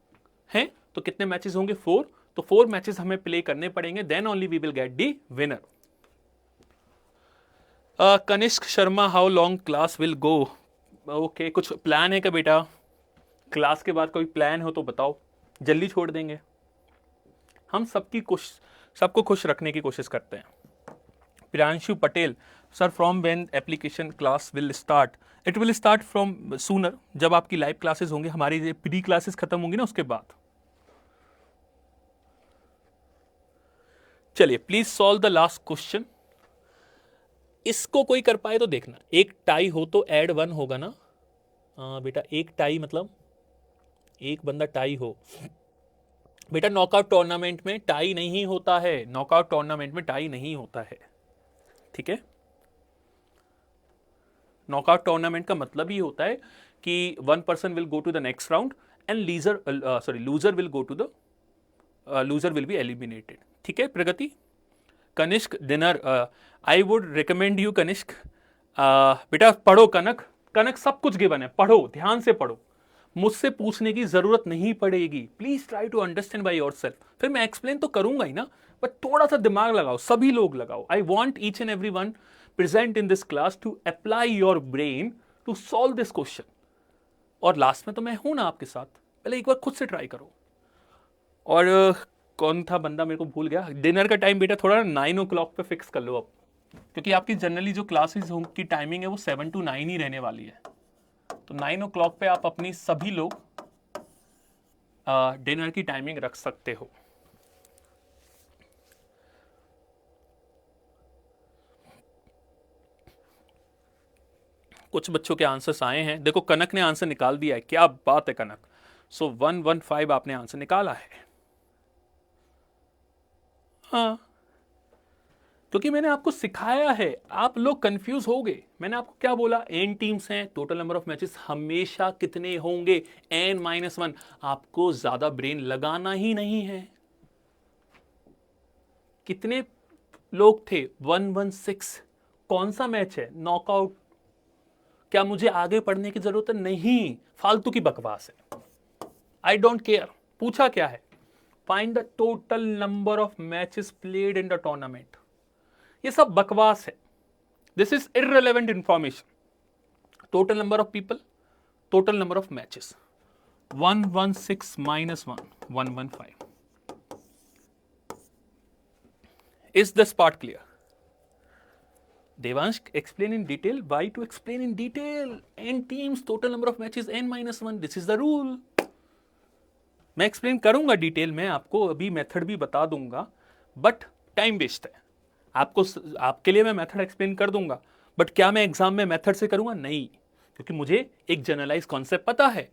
A: हैं तो कितने मैचेस होंगे? 4. तो 4 मैचेस हमें प्ले करने पड़ेंगे. Then only we will get the winner. Kanishk Sharma, how long class will go? Okay, कुछ प्लान है क्या बेटा? क्लास के बाद कोई प्लान हो तो बताओ, जल्दी छोड़ देंगे. हम सबको खुश रखने की कोशिश करते हैं. Priyanshu Patel, sir from when application class will start? It will start from sooner. जब आपकी लाइव क्लासेस होंगी, हमारी प्री क्लासेस खत्म होंगी ना, उसके बाद. चलिए, please solve the last question. इसको कोई कर पाए तो देखना. एक टाई हो तो ऐड 1 होगा ना. बेटा, एक टाई मतलब एक बंदा टाई हो. बेटा, नॉकआउट टूर्नामेंट में टाई नहीं होता है. नॉकआउट टूर्नामेंट में टाई नहीं होता है. ठीक है, नॉकआउट टूर्नामेंट का मतलब ही होता है कि 1 person will go to the next round and loser will go to the loser will be eliminated. ठीक है प्रगति? कनिष्क डिनर, I would recommend you Kanishk, बेटा पढ़ो कनक, कनक सब कुछ गिवन है, पढ़ो, ध्यान से पढ़ो, मुझसे पूछने की जरूरत नहीं पड़ेगी। Please try to understand by yourself. फिर मैं एक्सप्लेन तो करूंगा ही ना, बट थोड़ा सा दिमाग लगाओ, सभी लोग लगाओ। I want each and every one present in this class to apply your brain to solve this question. और लास्ट में तो मैं हूं ना आपके साथ, पहले एक बार खुद से ट्राई करो। और कौन था बंदा, मेरे को भूल गया। डिनर का टाइम बेटा थोड़ा 9 o'clock पे फिक्स कर लो अब, क्योंकि आपकी जनरली जो क्लासेस की टाइमिंग है वो 7 to 9 ही रहने वाली है। तो 9 o'clock पे आप अपनी सभी लोग डिनर की टाइमिंग रख सकते हो। कुछ बच्चों के आंसर्स आए हैं, देखो कनक ने आंसर निकाल दिया है, क्या बात है कनक। सो 115 आपने आंसर निकाला है। हाँ, क्योंकि मैंने आपको सिखाया है, आप लोग कंफ्यूज हो गए। मैंने आपको क्या बोला, n टीम्स हैं, टोटल नंबर ऑफ मैचेस हमेशा कितने होंगे, n-1। आपको ज्यादा ब्रेन लगाना ही नहीं है। कितने लोग थे, 116। कौन सा मैच है, नॉकआउट। क्या मुझे आगे पढ़ने की जरूरत है? नहीं, फालतू की बकवास है, आई डोंट केयर। पूछा क्या है, find the total number of matches played in the tournament. ये सब बकवास है, this is irrelevant information. Total number of people, total number of matches, 116 minus 1, 115। Is this part clear? Devansh, explain in detail. Why to explain in detail? N teams, total number of matches n-1. This is the rule. मैं explain करूंगा detail में, आपको अभी method भी बता दूंगा, but time waste है। आपके लिए मैं मेथड एक्सप्लेन कर दूंगा, बट क्या मैं एग्जाम में मेथड से करूंगा? नहीं, क्योंकि मुझे एक जनरलाइज कॉन्सेप्ट पता है,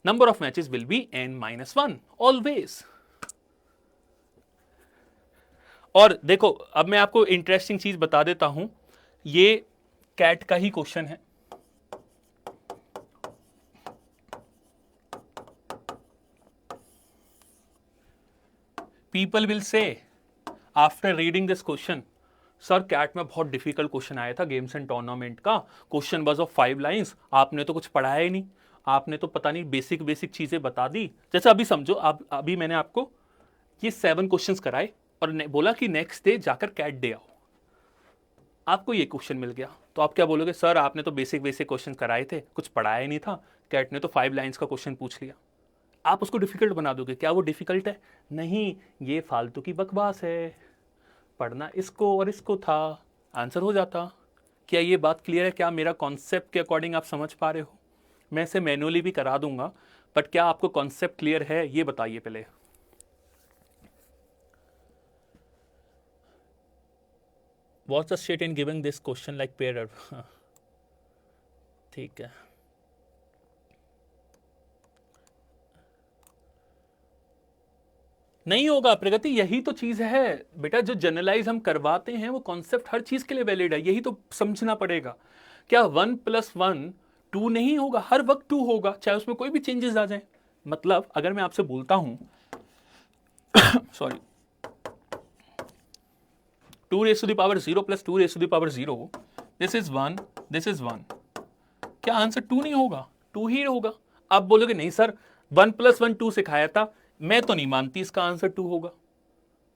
A: number of matches will B n-1 always. और देखो अब मैं आपको इंटरेस्टिंग चीज बता देता हूं, ये कैट का ही क्वेश्चन है। People will say after reading this question, sir CAT में बहुत डिफिकल्ट क्वेश्चन आया था गेम्स एंड टूर्नामेंट का, क्वेश्चन वाज ऑफ 5 लाइंस, आपने तो कुछ पढ़ाया ही नहीं, आपने तो पता नहीं बेसिक चीजें बता दी। जैसे अभी समझो, अभी मैंने आपको ये 7 क्वेश्चंस कराए और बोला कि नेक्स्ट डे जाकर कैट डे आओ, आपको ये क्वेश्चन मिल गया, तो आप क्या बोलोगे, सर आपने तो बेसिक क्वेश्चन कराए थे, कुछ पढ़ाया ही नहीं था, कैट ने तो 5 लाइंस का क्वेश्चन पूछ लिया। आप उसको डिफिकल्ट बना दोगे, क्या वो डिफिकल्ट है? नहीं, ये फालतू की बकवास है, पढ़ना इसको और इसको था, आंसर हो जाता। क्या ये बात क्लियर है? क्या मेरा कॉन्सेप्ट के अकॉर्डिंग आप समझ पा रहे हो? मैं इसे मैनुअली भी करा दूंगा, बट क्या आपको कॉन्सेप्ट क्लियर है, ये बताइए पहले। What's the state in giving this question like pair? ठीक है, नहीं होगा प्रगति, यही तो चीज है बेटा, जो जनरलाइज हम करवाते हैं वो कॉन्सेप्ट हर चीज के लिए वैलिड है, यही तो समझना पड़ेगा। क्या 1 + 1 2 नहीं होगा? हर वक्त 2 होगा, चाहे उसमें कोई भी चेंजेस आ जाए। मतलब अगर मैं आपसे बोलता हूं sorry 2⁻0 + 2⁻0, this is 1, this is 1, क्या आंसर 2 नहीं होगा? 2 ही होगा। आप बोलोगे नहीं सर 1 + 1 2 सिखाया था, मैं तो नहीं मानती इसका आंसर 2 होगा।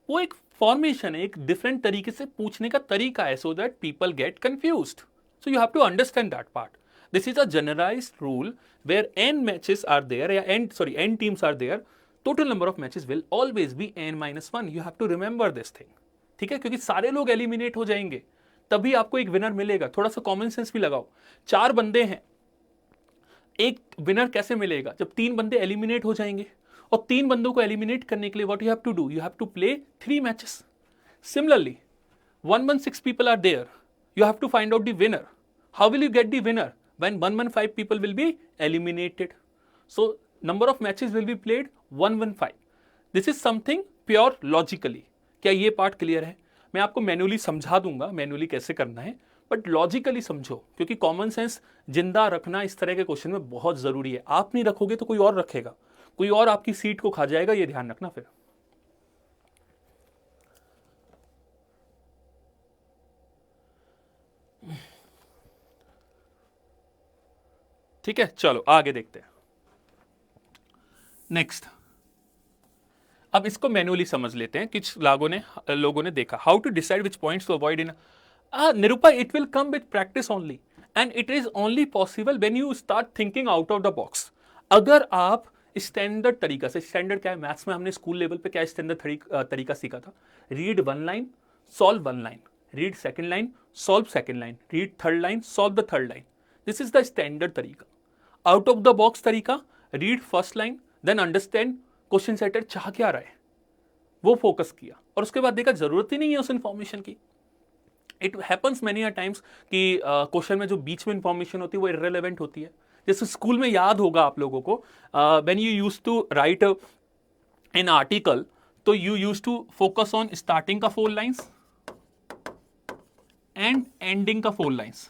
A: वो एक फॉर्मेशन है, एक डिफरेंट तरीके से पूछने का तरीका है, so that people get confused. So you have to understand that part. This is a generalized rule where n matches are there, या n teams are there, total number of matches will always be n-1। You have to remember this thing, ठीक है? क्योंकि सारे लोग eliminate हो जाएंगे, तभी आपको एक विनर मिलेगा। थोड़ा सा कॉमन सेंस भी लगाओ, 4 बंदे हैं, एक विनर कैसे मिलेगा? जब 3 बंदे एलिमिनेट हो जाएंगे, और 3 बंदों को एलिमिनेट करने के लिए what you have to do, you have to play 3 matches. Similarly 116 people are there, you have to find out the winner. How will you get the winner? When 115 people will be eliminated, so number of matches will be played 115। This is something pure logically. क्या ये part clear है? मैं आपको manually समझा दूंगा, manually कैसे करना है, बट लॉजिकली समझो, क्योंकि कॉमन सेंस जिंदा रखना इस तरह के क्वेश्चन में बहुत जरूरी है। आप नहीं रखोगे तो कोई और रखेगा, कोई और आपकी सीट को खा जाएगा, ये ध्यान रखना फिर। ठीक है, चलो आगे देखते हैं। नेक्स्ट, अब इसको मैनुअली समझ लेते हैं। कुछ लोगों ने देखा how to decide which points to avoid in Nirupa, it will come with practice only and it is only possible when you start thinking out of the box. अगर आप स्टैंडर्ड तरीका से, स्टैंडर्ड क्या है मैथ्स में, हमने स्कूल लेवल पे क्या स्टैंडर्ड तरीका सीखा था, read one line solve one line, read second line solve second line, read third line solve the third line. This is the standard तरीका। आउट ऑफ द बॉक्स तरीका, read first line then understand question setter चाह क्या रहा है, वो focus किया और उसके बाद देखा जरूरत ही नहीं है उस इंफॉर्मेशन की। It happens many a times कि क्वेश्चन में जो बीच में इंफॉर्मेशन होती है वो इररिलेवेंट होती है। जैसे स्कूल में याद होगा आप लोगों को, when you used to write an article, तो you used to focus on starting का 4 लाइंस एंड एंडिंग का 4 lines.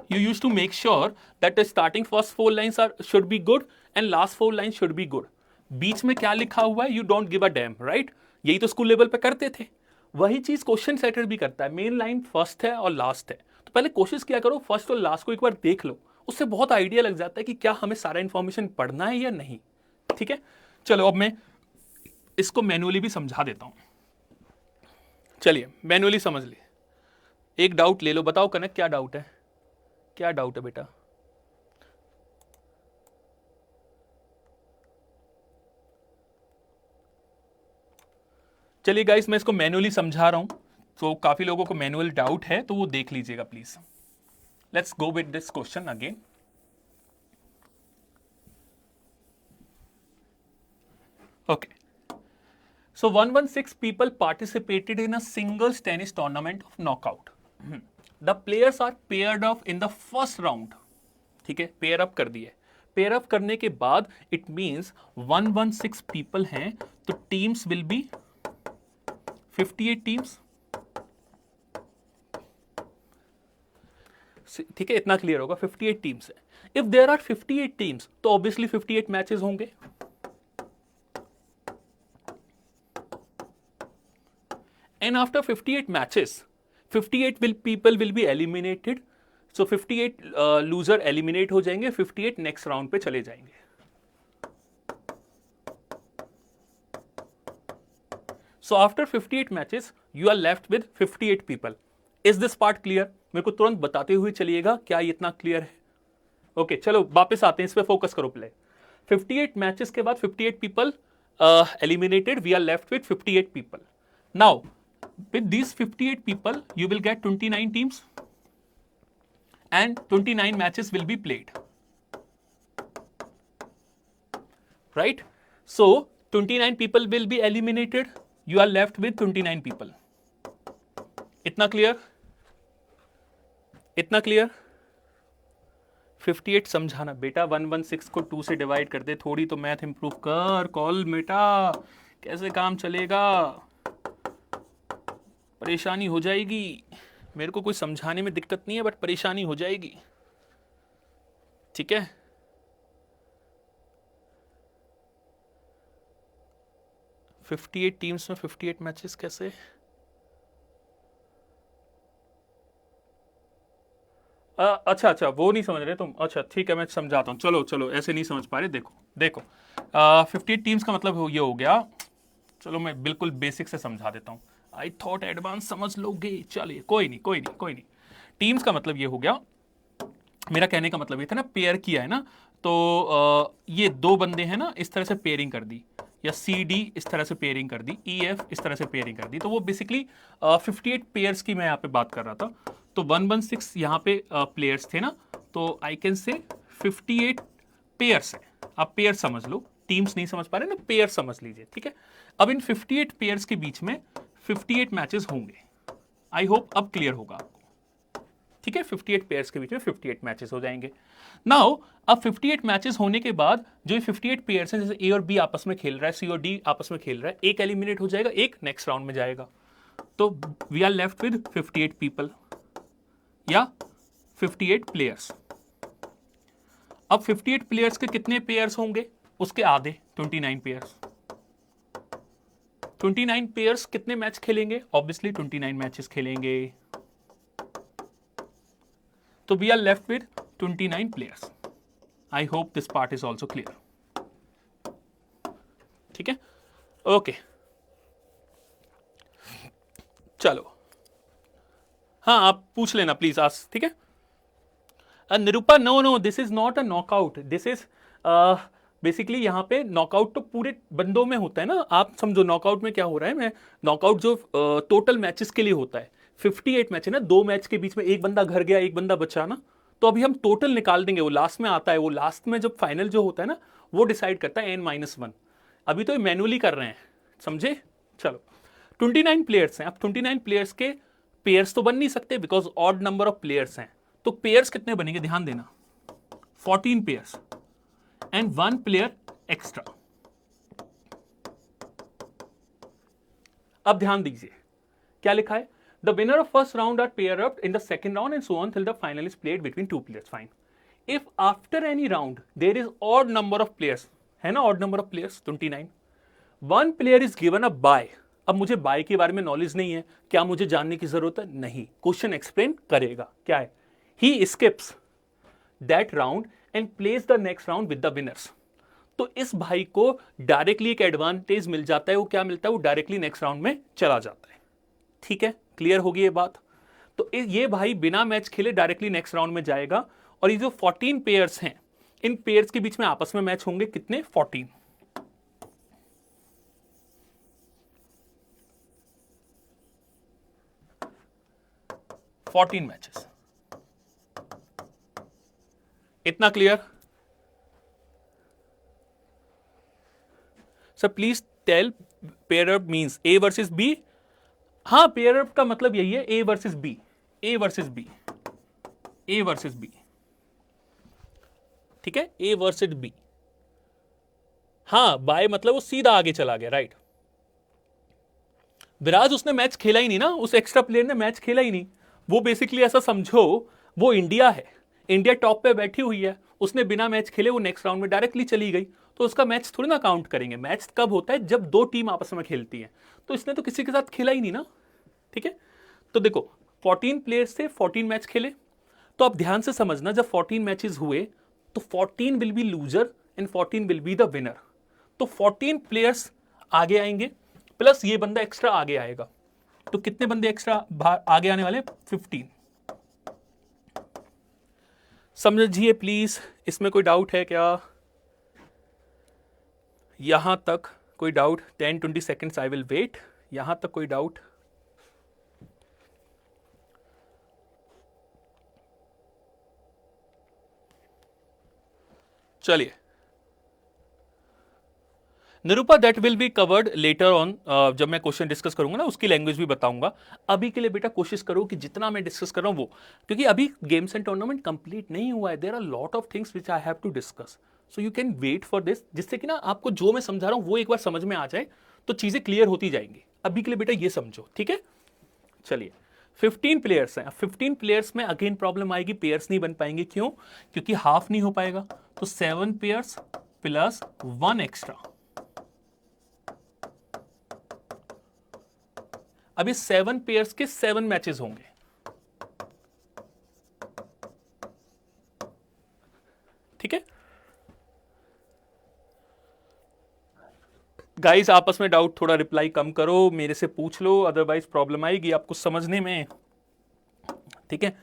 A: You used to make sure that the starting first 4 lines should be good and last 4 lines should be good. बीच में क्या लिखा हुआ है, you don't give a damn, right? यही तो school level पे करते थे। वही चीज क्वेश्चन सेटर भी करता है। मेन लाइन फर्स्ट है और लास्ट है, तो पहले कोशिश किया करो फर्स्ट और लास्ट को एक बार देख लो, उससे बहुत आइडिया लग जाता है कि क्या हमें सारा इंफॉर्मेशन पढ़ना है या नहीं। ठीक है, चलो अब मैं इसको मैनुअली भी समझा देता हूं। चलिए मैनुअली समझ लिए। एक डाउट ले लो, बताओ कनक क्या डाउट है, क्या डाउट है बेटा? चलिए गाइस, मैं इसको मैनुअली समझा रहा हूं, तो काफी लोगों को मैनुअल डाउट है, तो वो देख लीजिएगा please. Let's go with this question again. Okay, so 116 people participated in a singles tennis tournament of knockout. The players are paired off in the first round. ठीक है, पेयर अप कर दिए। Pair up करने के बाद it means 116 people हैं, तो teams will be 58 teams. ठीक है, इतना क्लियर होगा। 58 टीम्स है। इफ देयर आर 58 टीम्स तो ऑब्वियसली 58 मैचेस होंगे। And after 58 matches, 58 people will be eliminated. So 58 loser eliminate हो जाएंगे, 58 next round पे चले जाएंगे। So after 58 matches, you are left with 58 people. Is this part clear? मेरे को तुरंत बताते हुए चलिएगा क्या ये इतना क्लियर है। ओके, चलो वापस आते हैं, इस पे फोकस करो प्ले। 58 मैचेस के बाद 58 people eliminated, we are left with 58 people. Now with these 58 people you will get 29 teams and 29 matches will be played, right? So 29 people will be eliminated, you are left with 29 people. इतना clear, इतना clear. 58 समझाना बेटा, 116 को 2 से divide कर दे, थोड़ी तो math improve कर। कॉल बेटा, कैसे काम चलेगा, परेशानी हो जाएगी। मेरे को कोई समझाने में दिक्कत नहीं है, बट परेशानी हो जाएगी। ठीक है, फिफ्टी 58 टीम्स में 58 मैचेस कैसे? अच्छा, वो नहीं समझ रहे तुम। अच्छा ठीक है, मैं समझाता हूँ। चलो ऐसे नहीं समझ पा रहे। देखो 58 टीम्स का मतलब ये हो गया। चलो मैं बिल्कुल बेसिक से समझा देता हूँ। आई थॉट एडवांस समझ लोगे, चलिए कोई नहीं। टीम्स का मतलब ये हो गया, मेरा कहने का मतलब ये था ना, पेयर किया है ना, तो ये 2 बंदे हैं ना, इस तरह से पेयरिंग कर दी, या CD इस तरह से पेयरिंग कर दी, EF इस तरह से पेयरिंग कर दी, तो वो बेसिकली 58 पेयर्स की मैं यहाँ पे बात कर रहा था। तो 116 यहाँ पे प्लेयर्स थे ना, तो आई कैन से 58 पेयर्स है। आप पेयर समझ लो, टीम्स नहीं समझ पा रहे ना, पेयर समझ लीजिए। ठीक है, अब इन 58 पेयर्स के बीच में 58 मैचेस होंगे। आई होप अब क्लियर होगा आपको। ठीक है, 58 पेयर्स के बीच में 58 मैचेस हो जाएंगे। नाउ अब 58 मैचेस होने के बाद जो 58 पेयर्स हैं, जैसे A और B आपस में खेल रहा है, C और D आपस में खेल रहा है, एक एलिमिनेट हो जाएगा, एक नेक्स्ट राउंड में जाएगा। तो we are left with 58 people या 58 प्लेयर्स। अब 58 प्लेयर्स के कितने पेयर्स होंगे? उसके आधे 29 पेयर्स। 29 पेयर्स कितने मैच खेलेंगे? ऑब्वियसली 29 मैचेस खेलेंगे। तो we are left with 29 players. I hope this part is also clear. ठीक है, ओके चलो, हाँ आप पूछ लेना प्लीज आज, ठीक है। Nirupa, no no, this is not a knockout, this is basically यहाँ पे नॉकआउट तो पूरे बंदों में होता है ना। आप समझो नॉकआउट में क्या हो रहा है, मैं नॉकआउट जो टोटल मैचेस के लिए होता है 58 मैच है ना, 2 मैच के बीच में एक बंदा घर गया, एक बंदा बचा ना, तो अभी हम टोटल निकाल देंगे, वो लास्ट में आता है, वो लास्ट में जब फाइनल जो होता है ना वो डिसाइड करता है n-1। अभी तो ये मैनुअली कर रहे हैं, समझे। चलो 29 प्लेयर्स हैं, अब 29 प्लेयर्स के पेयर्स तो बन नहीं सकते because odd number of players हैं, तो पेयर्स कितने बनेंगे ध्यान देना, 14 पेयर्स एंड 1 प्लेयर एक्स्ट्रा। अब ध्यान दीजिए क्या लिखा है, the winner of first round are pair up in the second round and so on till the final is played between 2 players. Fine, if after any round there is odd number of players, है ना odd number of players 29, 1 player is given a bye. अब मुझे bye के बारे में knowledge नहीं है, क्या मुझे जानने की जरूरत है? नहीं, क्वेश्चन एक्सप्लेन करेगा। क्या है, he skips that round and places the next round with the winners. तो इस भाई को डायरेक्टली एक एडवांटेज मिल जाता है, वो क्या मिलता है, वो डायरेक्टली नेक्स्ट राउंड में चला जाता है। ठीक है, क्लियर होगी ये बात। तो ये भाई बिना मैच खेले डायरेक्टली नेक्स्ट राउंड में जाएगा, और ये जो 14 पेयर्स हैं, इन पेयर्स के बीच में आपस में मैच होंगे कितने, 14। मैचेस, इतना clear? Sir please tell pair up means A versus B. हाँ, पेयर अप का मतलब यही है, A versus B, A versus B, A versus B, ठीक है, ए वर्सेस बी। हाँ, बाय मतलब वो सीधा आगे चला गया, राइट। विराज उसने मैच खेला ही नहीं ना, उस एक्स्ट्रा प्लेयर ने मैच खेला ही नहीं। वो बेसिकली ऐसा समझो, वो इंडिया है, इंडिया टॉप पे बैठी हुई है, उसने बिना मैच खेले वो नेक्स्ट राउंड में डायरेक्टली चली गई, तो उसका मैच थोड़ी ना काउंट करेंगे। मैच कब होता है, जब 2 टीम आपस में खेलती है, तो इसने तो किसी के साथ खेला ही नहीं ना। ठीक है, तो देखो 14 प्लेयर्स से 14 मैच खेले, तो आप ध्यान से समझना, जब 14 मैचेस हुए तो 14 will be loser and 14 will be the winner. तो 14 प्लेयर्स आगे आएंगे प्लस ये बंदा एक्स्ट्रा आगे आएगा, तो कितने बंदे एक्स्ट्रा आगे आने वाले, 15। समझिए प्लीज, इसमें कोई डाउट है क्या? यहां तक कोई doubt? 10-20 seconds I will wait. यहां तक कोई डाउट? चलिए, Nirupa that will be covered later on, जब मैं क्वेश्चन डिस्कस करूंगा ना उसकी लैंग्वेज भी बताऊंगा। अभी के लिए बेटा कोशिश करो कि जितना मैं डिस्कस कर रहा हूं वो, क्योंकि अभी गेम्स एंड टूर्नामेंट कंप्लीट नहीं हुआ है, there are lot of things which I have to discuss, so you can wait for this, जिससे कि ना आपको जो मैं समझा रहा हूं वो एक बार समझ में आ जाए तो चीजें क्लियर होती जाएंगी। अभी के लिए बेटा ये समझो, ठीक है। चलिए, 15 प्लेयर्स हैं, 15 प्लेयर्स में अगेन प्रॉब्लम आएगी, पेयर्स नहीं बन पाएंगे, क्यों? क्योंकि हाफ नहीं हो पाएगा, तो 7 पेयर्स प्लस 1 एक्स्ट्रा। अब ये 7 पेयर्स के 7 मैचेस होंगे, ठीक है। गाइस आपस में डाउट थोड़ा रिप्लाई कम करो, मेरे से पूछ लो, अदरवाइज प्रॉब्लम आएगी आपको समझने में, ठीक है।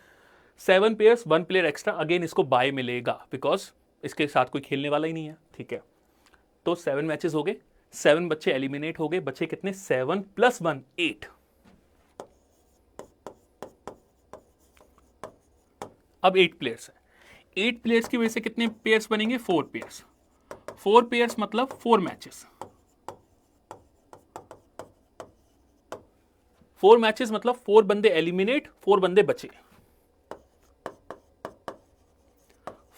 A: 7 पेयर्स 1 प्लेयर एक्स्ट्रा, अगेन इसको बाय मिलेगा बिकॉज इसके साथ कोई खेलने वाला ही नहीं है, ठीक है। तो 7 मैचेस हो गए, 7 बच्चे एलिमिनेट हो गए, बच्चे कितने, 7 + 1 8। अब 8 प्लेयर्स हैं, 8 प्लेयर्स की वजह से कितने पेयर्स बनेंगे, 4 पेयर्स। 4 पेयर्स मतलब 4 मैचेस, 4 मैचेस मतलब 4 बंदे एलिमिनेट, 4 बंदे बचे।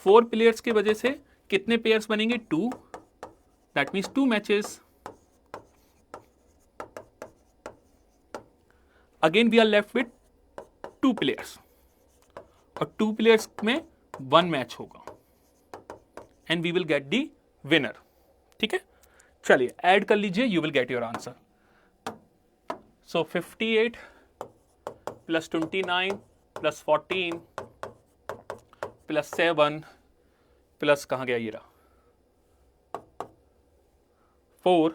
A: 4 प्लेयर्स की वजह से कितने पेयर्स बनेंगे, 2, that means 2 matches. Again we are left with 2 players, और 2 प्लेयर्स में 1 मैच होगा, and we will get the winner. ठीक है, चलिए ऐड कर लीजिए, you will get your answer. So 58 plus 29 plus 14 plus 7 plus कहाँ गया ये रहा 4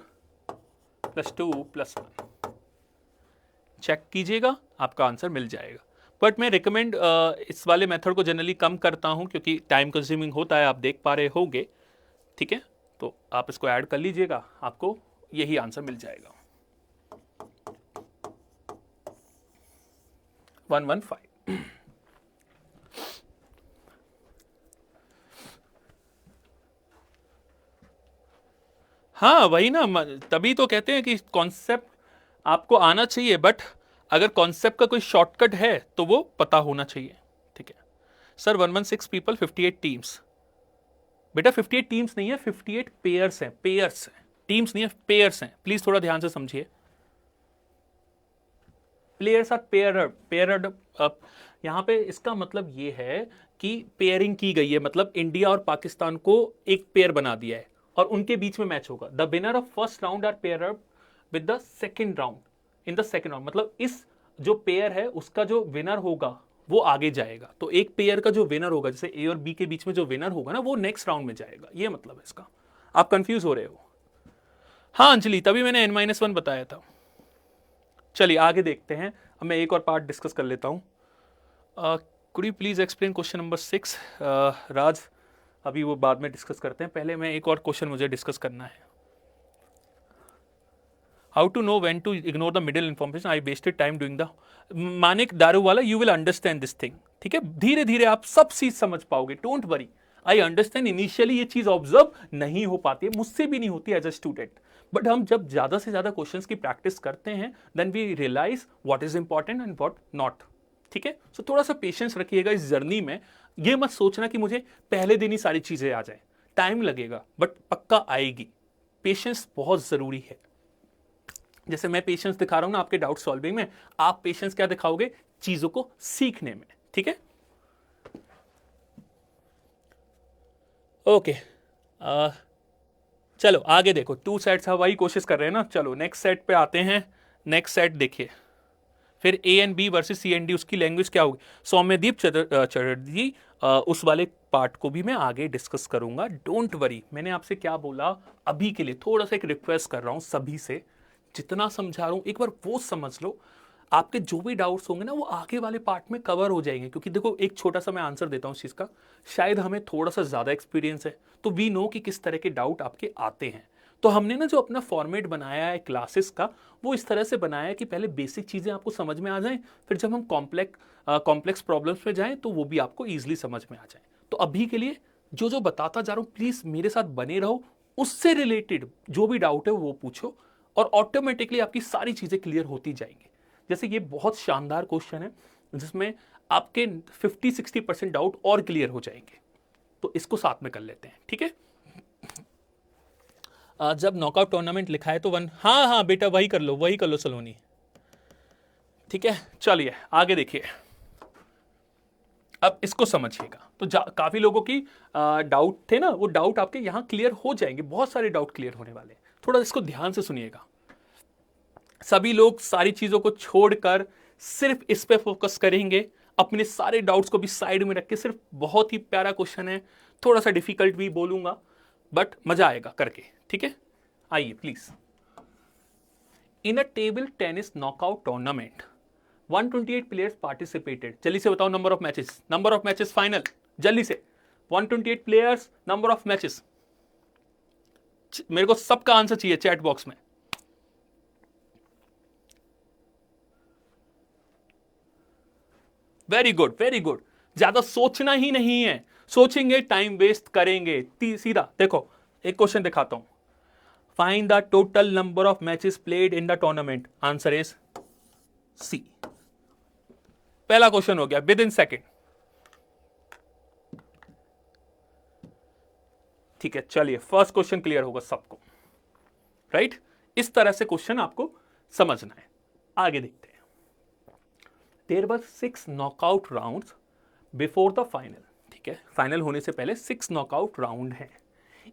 A: प्लस 2 प्लस 1, चेक कीजिएगा, आपका आंसर मिल जाएगा। बट मैं रिकमेंड इस वाले मेथड को जनरली कम करता हूं क्योंकि टाइम कंज्यूमिंग होता है, आप देख पा रहे होंगे। ठीक है, तो आप इसको ऐड कर लीजिएगा, आपको यही आंसर मिल जाएगा 115। हाँ वही ना, तभी तो कहते हैं कि कॉन्सेप्ट आपको आना चाहिए, बट अगर कॉन्सेप्ट का कोई शॉर्टकट है तो वो पता होना चाहिए। ठीक है सर, 116 पीपल 58 टीम्स। बेटा 58 टीम्स नहीं है, 58 पेयर्स हैं, पेयर्स हैं, टीम्स नहीं है, पेयर्स हैं। प्लीज थोड़ा ध्यान से समझिए, प्लेयर्स आर पेयर्ड अप। यहां पे इसका मतलब ये है कि पेयरिंग की गई है, मतलब इंडिया और पाकिस्तान को एक पेयर बना दिया है और उनके बीच में मैच होगा। The winner of first round are pair up with the second round in the second round, मतलब इस जो पेयर है उसका जो विनर होगा वो आगे जाएगा। तो एक पेयर का जो विनर होगा, जैसे ए और बी के बीच में जो विनर होगा ना, वो नेक्स्ट राउंड में जाएगा, ये मतलब है इसका। आप कंफ्यूज हो रहे हो? हाँ अंजलि, तभी मैंने n-1 बताया था। चलिए आगे देखते हैं, अब मैं एक और पार्ट डिस्कस कर लेता हूँ। Could you please explain question number 6? राज, अभी वो बाद में डिस्कस करते हैं, पहले मैं एक और क्वेश्चन मुझे डिस्कस करना है। How to know when to ignore the middle information, I wasted time doing the मानिक दारू वाला, you will understand this thing. ठीक है, धीरे धीरे आप सब चीज समझ पाओगे, don't worry. I understand initially ये चीज ऑब्जर्व नहीं हो पाती है, मुझसे भी नहीं होती एज अ स्टूडेंट, बट हम जब ज्यादा से ज्यादा क्वेश्चंस की प्रैक्टिस करते हैं then we realize what is important and what not. ठीक है, सो थोड़ा सा पेशेंस रखिएगा इस जर्नी में। ये मत सोचना कि मुझे पहले दिन ही सारी चीजें आ जाए, टाइम लगेगा बट पक्का आएगी। पेशेंस बहुत जरूरी है। जैसे मैं पेशेंस दिखा रहा हूं ना आपके डाउट सॉल्विंग में, आप पेशेंस क्या दिखाओगे? चीजों को सीखने में। ठीक है, ओके। चलो आगे देखो, 2 सेट्स हवाई कोशिश कर रहे हैं ना। चलो नेक्स्ट सेट पे आते हैं। नेक्स्ट सेट देखिए, फिर A and B versus C and D, उसकी लैंग्वेज क्या होगी? सौम्यदीप चटर्जी, उस वाले पार्ट को भी मैं आगे डिस्कस करूंगा, डोंट वरी। मैंने आपसे क्या बोला, अभी के लिए थोड़ा सा एक रिक्वेस्ट कर रहा हूं सभी से, जितना समझा रहा हूं एक बार वो समझ लो। आपके जो भी डाउट्स होंगे ना वो आगे वाले पार्ट में कवर हो जाएंगे, क्योंकि देखो एक छोटा सा मैं आंसर देता हूं इस चीज का, शायद हमें थोड़ा सा ज्यादा एक्सपीरियंस है तो वी नो कि किस तरह के डाउट आपके आते हैं। तो हमने ना जो अपना फॉर्मेट बनाया है क्लासेस का, वो इस तरह से बनाया है कि पहले बेसिक चीजें आपको समझ में आ जाएं, फिर जब हम कॉम्प्लेक्स प्रॉब्लम्स पे जाएं तो वो भी आपको ईजिली समझ में आ जाए। तो अभी के लिए जो जो बताता जा रहा हूं प्लीज मेरे साथ बने रहो, उससे रिलेटेड जो भी डाउट है वो पूछो और ऑटोमेटिकली आपकी सारी चीजें क्लियर होती जाएंगी। जैसे ये बहुत शानदार क्वेश्चन है जिसमें आपके 50-60% डाउट और क्लियर हो जाएंगे, तो इसको साथ में कर लेते हैं। ठीक है, जब नॉकआउट टूर्नामेंट लिखा है तो हाँ हाँ बेटा वही कर लो सलोनी। ठीक है, चलिए आगे देखिए, अब इसको समझिएगा। तो काफी लोगों की डाउट थे ना, वो डाउट आपके यहां क्लियर हो जाएंगे, बहुत सारे डाउट क्लियर होने वाले। थोड़ा इसको ध्यान से सुनिएगा। सभी लोग सारी चीजों को छोड़कर सिर्फ इस पे फोकस करेंगे, अपने सारे डाउट्स को भी साइड में रख के। सिर्फ बहुत ही प्यारा क्वेश्चन है, थोड़ा सा डिफिकल्ट भी बोलूंगा बट मजा आएगा करके। ठीक है, आइए please. In a table tennis knockout tournament 128 players participated. जल्दी से बताओ नंबर ऑफ मैचेस फाइनल, जल्दी से। 128 प्लेयर्स, नंबर ऑफ मैचेस। मेरे को सबका आंसर चाहिए चैट बॉक्स में। वेरी गुड वेरी गुड, ज्यादा सोचना ही नहीं है, सोचेंगे टाइम वेस्ट करेंगे। सीधा देखो, एक क्वेश्चन दिखाता हूं। Find the total number of matches played in the tournament, answer is C. पहला क्वेश्चन हो गया विद इन सेकेंड। ठीक है, चलिए फर्स्ट क्वेश्चन क्लियर होगा सबको, राइट? इस तरह से क्वेश्चन आपको समझना है। आगे देखते हैं। There were 6 knockout rounds before the final. ठीक है, फाइनल होने से पहले 6 नॉकआउट राउंड हैं।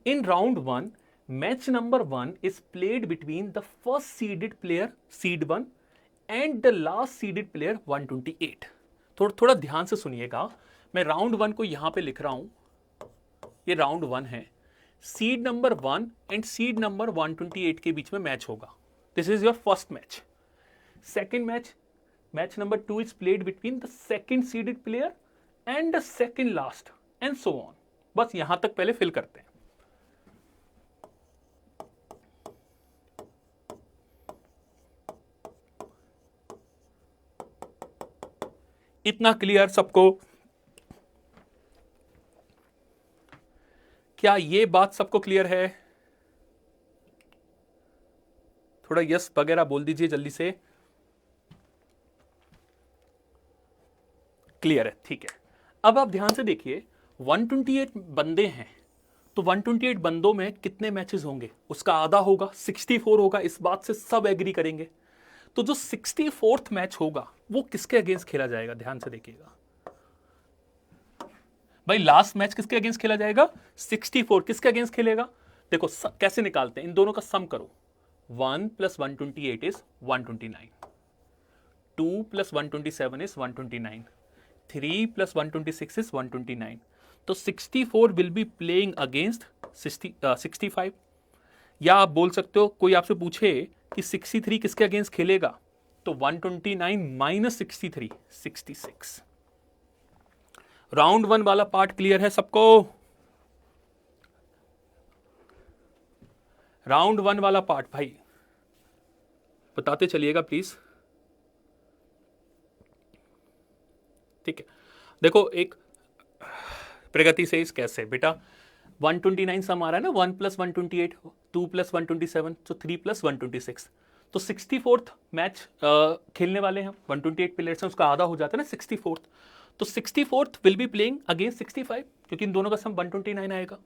A: In round 1, match number 1 is played between the first seeded player, seed 1, and the last seeded player 128. थोड़ा ध्यान से सुनिएगा, मैं राउंड 1 को यहां पे लिख रहा हूं, ये राउंड 1 है, seed number 1 and seed number 128 के बीच में मैच होगा. This is your first match. Second match, match number 2 is played between the second seeded player and the second last and so on. बस यहां तक पहले फिल करते हैं. इतना क्लियर सबको? क्या ये बात सबको क्लियर है? थोड़ा यस वगैरह बोल दीजिए जल्दी से. क्लियर है, ठीक है. अब आप ध्यान से देखिए, 128 बंदे हैं, तो 128 बंदों में कितने मैचेस होंगे? उसका आधा होगा, 64 होगा. इस बात से सब एग्री करेंगे. तो जो 64th मैच होगा वो किसके अगेंस्ट खेला जाएगा? ध्यान से देखिएगा भाई, लास्ट मैच किसके अगेंस्ट खेला जाएगा? 64. किसके अगेंस्ट खेलेगा? देखो कैसे निकालते हैं, इन दोनों का सम करो. 1 + 128 इज 129, 2 + 127 इज 129, 3 + 126 इज 129. तो 64 विल बी प्लेइंग अगेंस्ट 65. या आप बोल सकते हो, कोई आपसे पूछे कि 63 किसके अगेंस्ट खेलेगा, तो 129 - 63, 66. राउंड 1 वाला पार्ट क्लियर है सबको? राउंड 1 वाला पार्ट भाई बताते चलिएगा प्लीज. ठीक है, देखो एक प्रगति से इस कैसे बेटा, 129 सम आ रहा है ना, 1 + 128, 2 + 127, तो 3 + 126. तो 64th मैच खेलने वाले हैं, 128 प्लेयर्स हैं, उसका आधा हो जाता है ना 64th. तो 64th will be playing against 65, क्योंकि इन दोनों का सम 129 आएगा.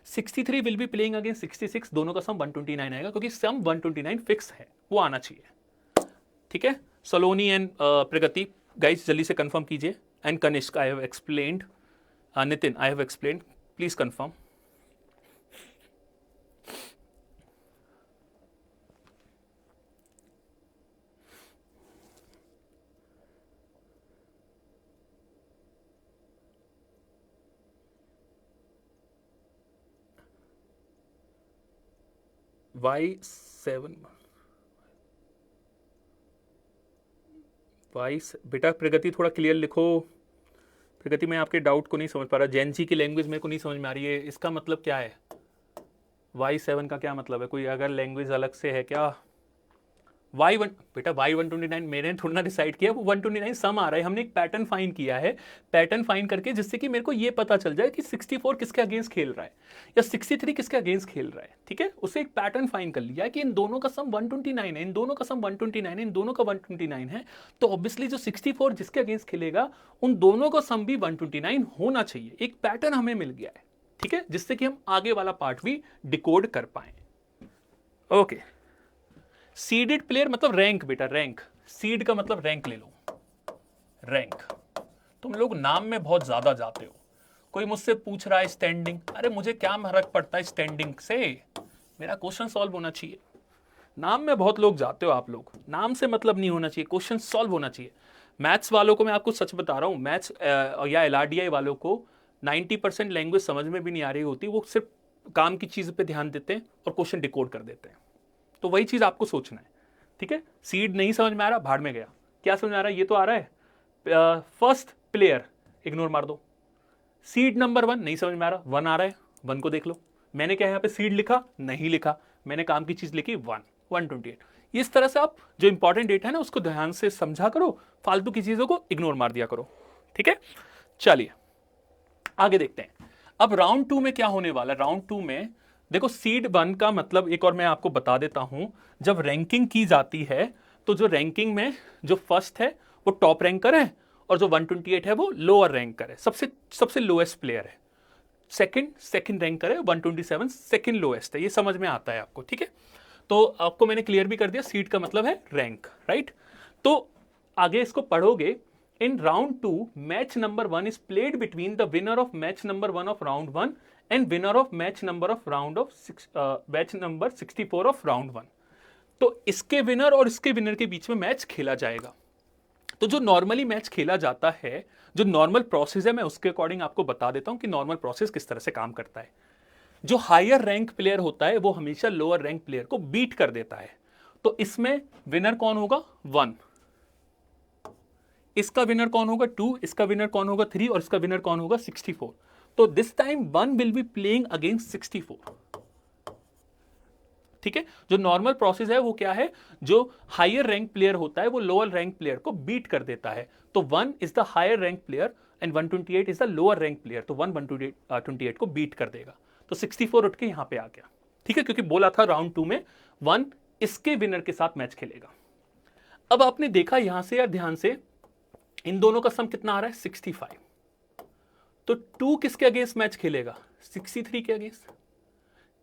A: 63 विल बी प्लेइंग अगेंस्ट 66, दोनों का सम 129 आएगा, क्योंकि सम 129 फिक्स है, वो आना चाहिए. ठीक है, सलोनी एंड प्रगति गाइस जल्दी से कंफर्म कीजिए. And Kanishk, I have explained. Nitin, I have explained, please confirm. Y7 बेटा प्रगति थोड़ा क्लियर लिखो. प्रगति मैं आपके डाउट को नहीं समझ पा रहा. जैन जी की लैंग्वेज मेरे को नहीं समझ में आ रही है. इसका मतलब क्या है? Y7 का क्या मतलब है? कोई अगर लैंग्वेज अलग से है क्या? Y1 बेटा, Y129 मैंने थोड़ा ना डिसाइड किया, वो 129 सम आ रहा है. हमने एक पैटर्न फाइंड किया है, पैटर्न फाइंड करके, जिससे कि मेरे को ये पता चल जाए कि 64 किसके अगेंस्ट खेल रहा है या 63 किसके अगेंस्ट खेल रहा है. ठीक है, उससे एक पैटर्न फाइंड कर लिया कि इन दोनों का सम 129 है, इन दोनों का सम 129 है, इन दोनों का 129 है. तो ऑब्वियसली जो 64 जिसके अगेंस्ट खेलेगा उन दोनों का सम भी 129 होना चाहिए. एक पैटर्न हमें मिल गया है. ठीक है, जिससे कि हम आगे वाला पार्ट भी डिकोड कर पाए. ओके, सीडेड प्लेयर मतलब रैंक बेटा, रैंक. सीड का मतलब रैंक ले लो, रैंक. तुम लोग नाम में बहुत ज्यादा जाते हो. कोई मुझसे पूछ रहा है स्टैंडिंग, अरे मुझे क्या फर्क पड़ता है स्टैंडिंग से, मेरा क्वेश्चन सॉल्व होना चाहिए. नाम में बहुत लोग जाते हो आप लोग, नाम से मतलब नहीं होना चाहिए, क्वेश्चन सॉल्व होना चाहिए. मैथ्स वालों को मैं आपको सच बता रहा हूँ, मैथ्स या LRDI वालों को 90% लैंग्वेज समझ में भी नहीं आ रही होती. वो सिर्फ काम की चीज़ पे ध्यान देते हैं और क्वेश्चन डिकोड कर देते हैं. तो वही चीज़ आपको सोचना है. ठीक है, सीड नहीं समझ में आ रहा, भाड़ में गया. क्या समझ में आ रहा है? ये तो आ रहा है. फर्स्ट प्लेयर इग्नोर मार दो. सीड नंबर 1 नहीं समझ में आ रहा, 1 आ रहा है, 1 को देख लो. मैंने क्या यहाँ पे सीड लिखा? नहीं लिखा, मैंने काम की चीज़ लिखी 1, 128. इस तरह से आप जो इंपॉर्टेंट डेटा है ना उसको ध्यान से समझा करो, फालतू की चीज़ों को इग्नोर मार दिया करो. ठीक है, चलिए आगे देखते हैं. अब राउंड 2 में क्या होने वाला है? राउंड 2 में देखो, सीड 1 का मतलब एक और मैं आपको बता देता हूं. जब रैंकिंग की जाती है तो जो रैंकिंग में जो फर्स्ट है वो टॉप रैंकर है और जो 128 है वो लोअर रैंकर है, सबसे लोएस्ट प्लेयर है. सेकंड रैंकर है 127, सेकंड लोएस्ट है. ये समझ में आता है आपको? ठीक है, तो आपको मैंने क्लियर भी कर दिया, सीड का मतलब है रैंक, राइट. तो आगे इसको पढ़ोगे. In round 2, match number 1 is played between the winner of match number 1 of round 1 and winner of match number 64 of round 1। तो इसके विनर और इसके विनर के बीच में मैच खेला जाएगा। तो जो नॉर्मली मैच खेला जाता है, जो नॉर्मल प्रोसेस है, मैं उसके अकॉर्डिंग आपको बता देता हूं कि नॉर्मल प्रोसेस किस तरह से काम करता है। जो हायर रैंक प्लेयर होता है वो हमेशा लोअर रैंक प्लेयर को बीट कर देता है। तो इसमें विनर कौन होगा? 1। इसका विनर कौन होगा? 2। इसका विनर कौन होगा? 3। और इसका विनर कौन होगा? 64। तो this time 1 will be playing against 64। ठीक है, जो नॉर्मल प्रोसेस है वो क्या है, जो हायर रैंक प्लेयर होता है वो लोअर रैंक प्लेयर को बीट कर देता है। तो 1 is the higher rank player and 128 is the lower rank player. तो 1 128 को बीट कर देगा। तो 64 उठ के यहां पे आ गया। ठीक है, क्योंकि बोला था राउंड 2 में 1 इसके विनर के साथ मैच खेलेगा। अब आपने देखा यहां से यार ध्यान से, इन दोनों का सम कितना आ रहा है? 65। तो 2 किसके अगेंस्ट मैच खेलेगा? 63 के अगेंस्ट।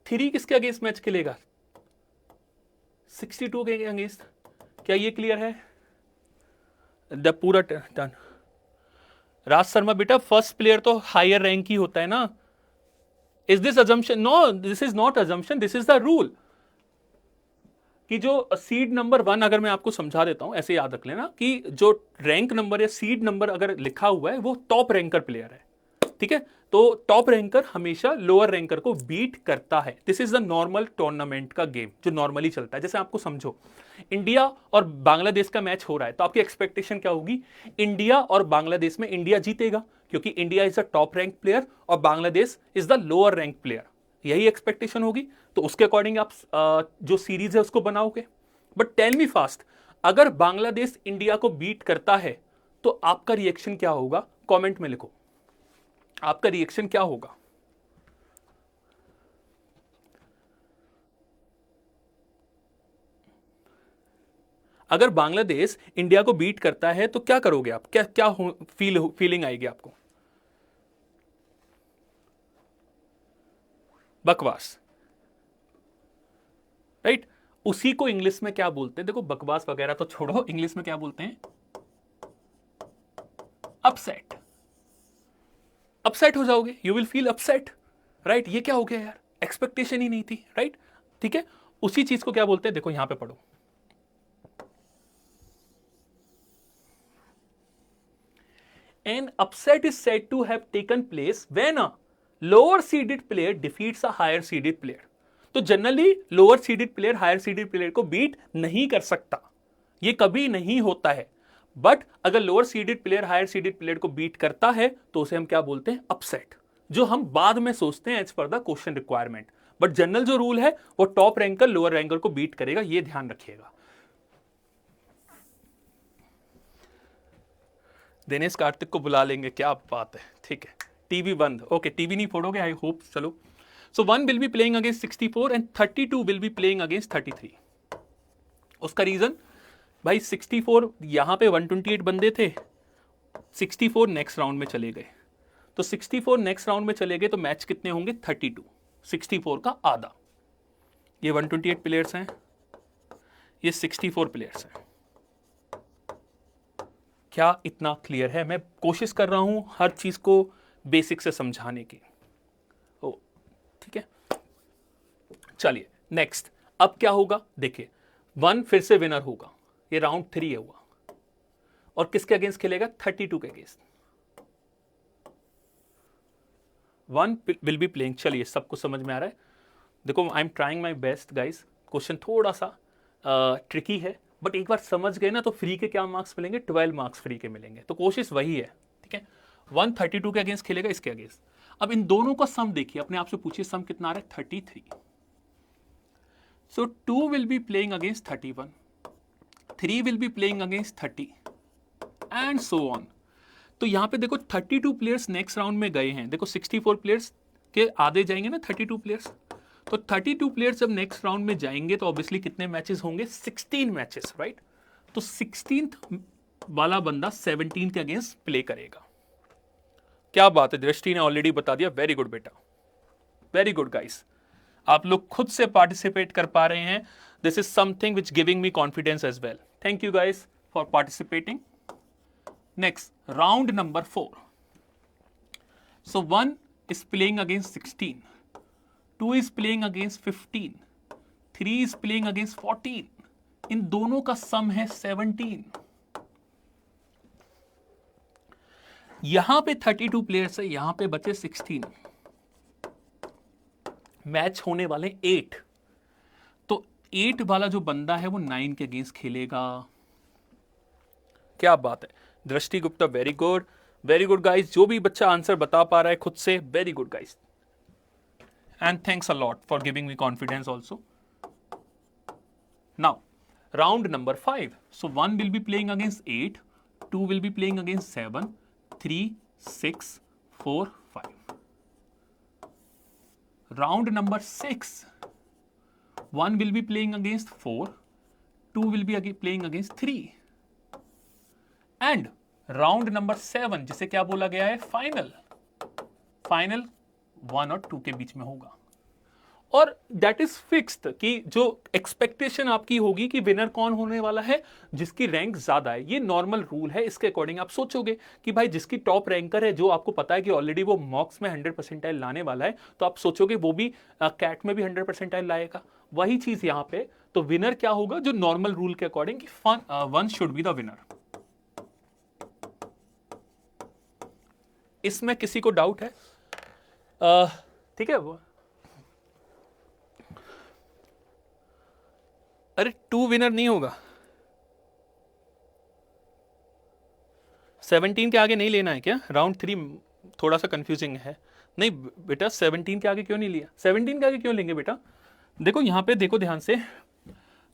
A: 3 किसके अगेंस्ट मैच खेलेगा? 62 के अगेंस्ट। क्या ये क्लियर है? द पूरा डन। राज शर्मा बेटा, फर्स्ट प्लेयर तो हायर रैंक ही होता है ना। Is this assumption? No, this is not assumption, this is the rule. कि जो सीड नंबर 1, अगर मैं आपको समझा देता हूं, ऐसे याद रख लेना कि जो रैंक नंबर या सीड नंबर अगर लिखा हुआ है वो टॉप रैंकर प्लेयर है। ठीक है, तो टॉप रैंकर हमेशा लोअर रैंकर को बीट करता है। This is the normal tournament का गेम जो नॉर्मली चलता है। जैसे आपको समझो, इंडिया और बांग्लादेश का मैच हो रहा है, तो आपकी एक्सपेक्टेशन क्या होगी? इंडिया और बांग्लादेश में इंडिया जीतेगा, क्योंकि India is the top rank player और Bangladesh is the lower rank player. यही एक्सपेक्टेशन होगी। तो उसके अकॉर्डिंग आप जो सीरीज है उसको बनाओगे। बट टेल मी फास्ट, अगर बांग्लादेश इंडिया को बीट करता है तो आपका रिएक्शन क्या होगा? कमेंट में लिखो, आपका रिएक्शन क्या होगा? अगर बांग्लादेश इंडिया को बीट करता है तो क्या करोगे आप? क्या क्या फीलिंग आएगी आपको? बकवास, राइट? उसी को इंग्लिश में क्या बोलते हैं? देखो, बकवास वगैरह तो छोड़ो, इंग्लिश में क्या बोलते हैं? अपसेट। अपसेट हो जाओगे, you will feel upset, right? ये क्या हो गया यार, एक्सपेक्टेशन ही नहीं थी, राइट? ठीक है, उसी चीज को क्या बोलते हैं? देखो यहां पे पढ़ो, an upset is said to have taken place when a lower seeded player defeats a higher seeded player। तो generally lower seeded player higher seeded player को बीट नहीं कर सकता, ये कभी नहीं होता है। बट अगर lower seeded player higher seeded player को बीट करता है तो उसे हम क्या बोलते हैं? अपसेट, जो हम बाद में सोचते हैं एज पर the question requirement. But general जो रूल है वो टॉप रैंकर लोअर रैंकर को बीट करेगा, ये ध्यान रखिएगा। दिनेश कार्तिक को बुला लेंगे, क्या बात है। ठीक है, टीवी बंद, ओके, टीवी नहीं फोड़ोगे, आई होप। चलो, सो 1 will be playing against 64 and 32 will be playing against 33। उसका रीजन भाई, 64 यहां पे 128 बंदे थे, 64 नेक्स्ट राउंड में चले गए। तो 64 नेक्स्ट राउंड में चले गए तो मैच कितने होंगे? 32, 64 का आधा। ये 128 प्लेयर्स हैं, ये 64 प्लेयर्स हैं। क्या इतना क्लियर है? मैं कोशिश कर रहा हूं हर चीज को बेसिक से समझाने की। ओ ठीक है, चलिए नेक्स्ट। अब क्या होगा देखिए, 1 फिर से विनर होगा, ये राउंड 3 है हुआ, और किसके अगेंस्ट खेलेगा? 32 के अगेंस्ट। 1 will be playing. चलिए, सबको समझ में आ रहा है? देखो, I am trying my best guys. Question थोड़ा सा ट्रिकी है, बट एक बार समझ गए ना तो फ्री के क्या मार्क्स मिलेंगे? 12 मार्क्स फ्री के मिलेंगे। तो कोशिश वही है, ठीक है। 1 32 के अगेंस्ट खेलेगा, इसके अगेंस्ट। अब इन दोनों का सम देखिए, अपने आप से पूछिए सम कितना आ रहा है? 33। सो 2 will be playing against 31, 3 will be playing against 30 and so on. तो यहां पे देखो 32 प्लेयर्स नेक्स्ट राउंड में गए हैं। देखो 64 प्लेयर्स के आधे जाएंगे ना 32 प्लेयर्स, तो 32 प्लेयर्स जब नेक्स्ट राउंड में जाएंगे तो ऑब्वियसली कितने मैचेस होंगे? 16 मैचेस, राइट। तो 16th वाला बंदा 17 के अगेंस्ट प्ले करेगा। क्या बात है, दृष्टि ने ऑलरेडी बता दिया। वेरी गुड बेटा, वेरी गुड गाइस, आप लोग खुद से पार्टिसिपेट कर पा रहे हैं। This is something which giving me confidence as well. Thank you guys for participating. Next, round number 4। सो 1 is playing against 16, 2 is playing against 15, 3 is playing against 14. इन दोनों का सम है 17. यहां पे 32 प्लेयर्स है, यहां पे बचे 16. मैच होने वाले 8. तो 8 वाला जो बंदा है वो 9 के अगेंस्ट खेलेगा. क्या बात है. दृष्टि Gupta, very good, very good guys. जो भी बच्चा आंसर बता पा रहा है खुद से, very good guys. And thanks a lot for giving me confidence also. Now round number 5. So 1 will be playing against 8, 2 will be playing against 7, 3, 6, 4, 5. Round number 6. 1 will be playing against 4, 2 will be playing against 3. And round number 7 जिसे क्या बोला गया है, final. Final 1 और 2 के बीच में होगा. और दैट इज फिक्स्ड कि जो एक्सपेक्टेशन आपकी होगी कि विनर कौन होने वाला है, जिसकी रैंक ज्यादा है. ये नॉर्मल रूल है. इसके अकॉर्डिंग आप सोचोगे कि भाई जिसकी टॉप रैंकर है, जो आपको पता है कि ऑलरेडी वो मॉक्स में 100 परसेंटाइल लाने वाला है, तो आप सोचोगे वो भी कैट में भी 100 परसेंटाइल लाएगा. वही चीज यहां पे. तो विनर क्या होगा, जो नॉर्मल रूल के अकॉर्डिंग कि 1 शुड बी द विनर. इसमें किसी को डाउट है? ठीक है. वो अरे 2 विनर नहीं होगा. 17 के आगे नहीं लेना है क्या? राउंड 3 थोड़ा सा कंफ्यूजिंग है. नहीं बेटा, 17 के आगे क्यों नहीं लिया? 17 के आगे क्यों लेंगे बेटा? देखो यहां पे देखो ध्यान से.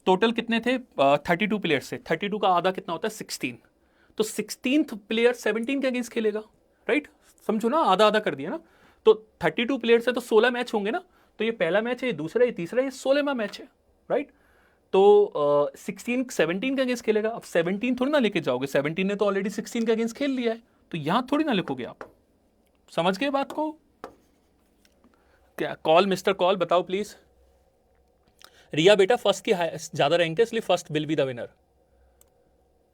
A: टोटल कितने थे? 32 प्लेयर्स से 32 का आधा कितना होता है? 16. तो 16th प्लेयर 17 के अगेंस्ट खेलेगा. राइट, समझो ना, आधा आधा कर दिया ना. तो 32 प्लेयर्स है तो 16 मैच होंगे ना. तो ये पहला मैच है, ये दूसरा, ये तीसरा, ये 16वां मैच है. राइट. तो 16 17 के अगेंस्ट खेलेगा. अब 17 थोड़ी ना लेके जाओगे, 17 ने तो ऑलरेडी 16 के अगेंस्ट खेल लिया है. तो यहां थोड़ी ना लिखोगे आप. समझ गए बात को? क्या कॉल, मिस्टर कॉल, बताओ प्लीज. रिया बेटा फर्स्ट की ज्यादा रैंक है, इसलिए first will be the winner.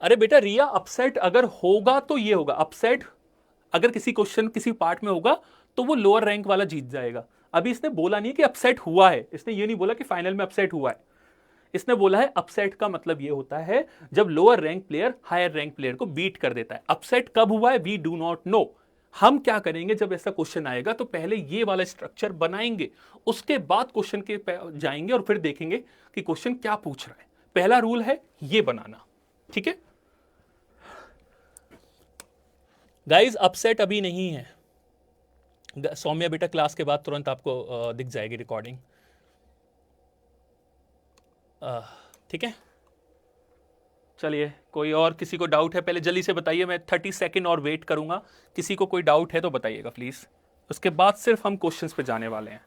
A: अरे बेटा रिया, अपसेट अगर होगा तो ये होगा. अपसेट अगर किसी क्वेश्चन किसी पार्ट में होगा तो वो लोअर रैंक वाला जीत जाएगा. अभी इसने बोला नहीं कि अपसेट हुआ है. इसने ये नहीं बोला कि फाइनल में अपसेट हुआ है. इसने बोला है अपसेट का मतलब ये होता है जब lower rank player higher rank player को बीट कर देता है. अपसेट कब हुआ है, वी डू नॉट नो. हम क्या करेंगे, जब ऐसा क्वेश्चन आएगा तो पहले ये वाला स्ट्रक्चर बनाएंगे, उसके बाद क्वेश्चन के जाएंगे और फिर देखेंगे कि क्वेश्चन क्या पूछ रहा है. पहला रूल है ये बनाना. ठीक है गाइज, अपसेट अभी नहीं है. सौम्या बेटा क्लास के बाद तुरंत आपको दिख जाएगी रिकॉर्डिंग. ठीक है, चलिए. कोई और किसी को डाउट है पहले जल्दी से बताइए. मैं 30 सेकेंड और वेट करूंगा. किसी को कोई डाउट है तो बताइएगा प्लीज. उसके बाद सिर्फ हम क्वेश्चंस पे जाने वाले हैं.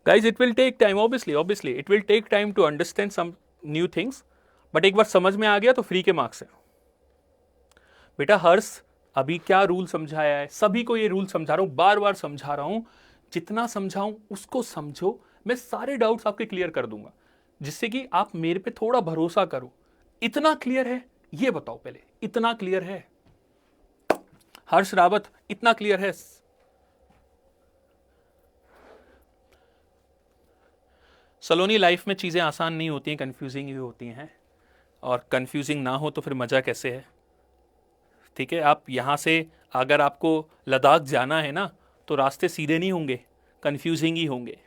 A: Guys it will take time, obviously it will take time to understand some new things. But एक बार समझ में आ गया तो फ्री के मार्क्स है. बेटा हर्ष, अभी क्या रूल समझाया है? सभी को ये रूल समझा रहा हूं, बार बार समझा रहा हूं. जितना समझाऊं उसको समझो. मैं सारे डाउट्स आपके क्लियर कर दूंगा, जिससे कि आप मेरे पे थोड़ा भरोसा करो. इतना क्लियर है ये बताओ पहले. इतना क्लियर है? हर्ष रावत, इतना क्लियर है? सलोनी, लाइफ में चीजें आसान नहीं होती हैं, कंफ्यूजिंग ही होती हैं. और कंफ्यूजिंग ना हो तो फिर मजा कैसे है? ठीक है, आप यहां से अगर आपको लद्दाख जाना है ना, तो रास्ते सीधे नहीं होंगे, कंफ्यूजिंग ही होंगे.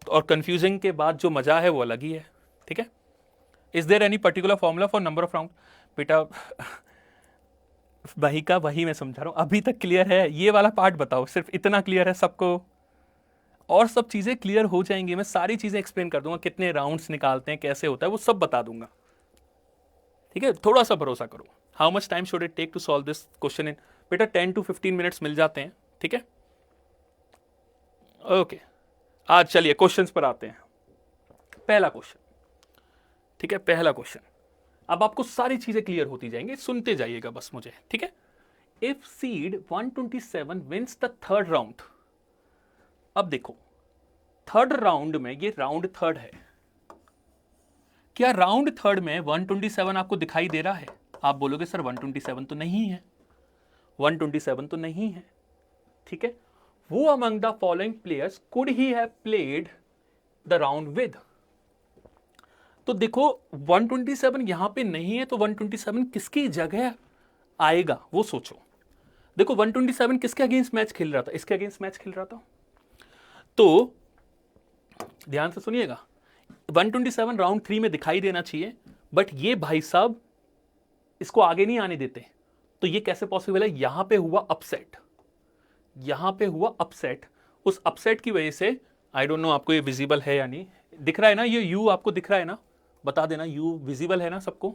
A: और कंफ्यूजिंग के बाद जो मजा है वो अलग ही है. ठीक है. Is there any particular formula for number of round? बेटा वही का वही मैं समझा रहा हूं. अभी तक क्लियर है? ये वाला पार्ट बताओ, सिर्फ इतना क्लियर है सबको? और सब चीजें क्लियर हो जाएंगी. मैं सारी चीजें एक्सप्लेन कर दूंगा, कितने राउंड्स निकालते हैं, कैसे होता है, वो सब बता दूंगा. ठीक है, थोड़ा सा भरोसा करो. How much time should it take to solve this question in? बेटा 10 to 15 मिनट्स मिल जाते हैं. ठीक है, ओके. आज चलिए क्वेश्चंस पर आते हैं. पहला क्वेश्चन. ठीक है, पहला क्वेश्चन. अब आपको सारी चीजें क्लियर होती जाएंगी, सुनते जाइएगा बस मुझे. ठीक है. If seed 127 wins the third round. अब देखो, थर्ड राउंड में, ये राउंड थर्ड है, क्या राउंड थर्ड में 127 आपको दिखाई दे रहा है? आप बोलोगे सर 127 तो नहीं है. 127 तो नहीं है, ठीक है। वो among the following players could he have played the round with. तो देखो 127 यहां पे नहीं है, तो 127 किसकी जगह आएगा वो सोचो। देखो 127 किसके अगेंस्ट मैच खेल रहा था, इसके अगेंस्ट मैच खेल रहा था। तो ध्यान से सुनिएगा, 127 राउंड 3 में दिखाई देना चाहिए, बट ये भाई साहब इसको आगे नहीं आने देते। तो ये कैसे पॉसिबल है? यहां पे हुआ अपसेट, यहां पे हुआ अपसेट। उस अपसेट की वजह से, आई डोंट नो आपको ये विजिबल है या नहीं, दिख रहा है ना, ये यू आपको दिख रहा है ना, बता देना यू विजिबल है ना सबको।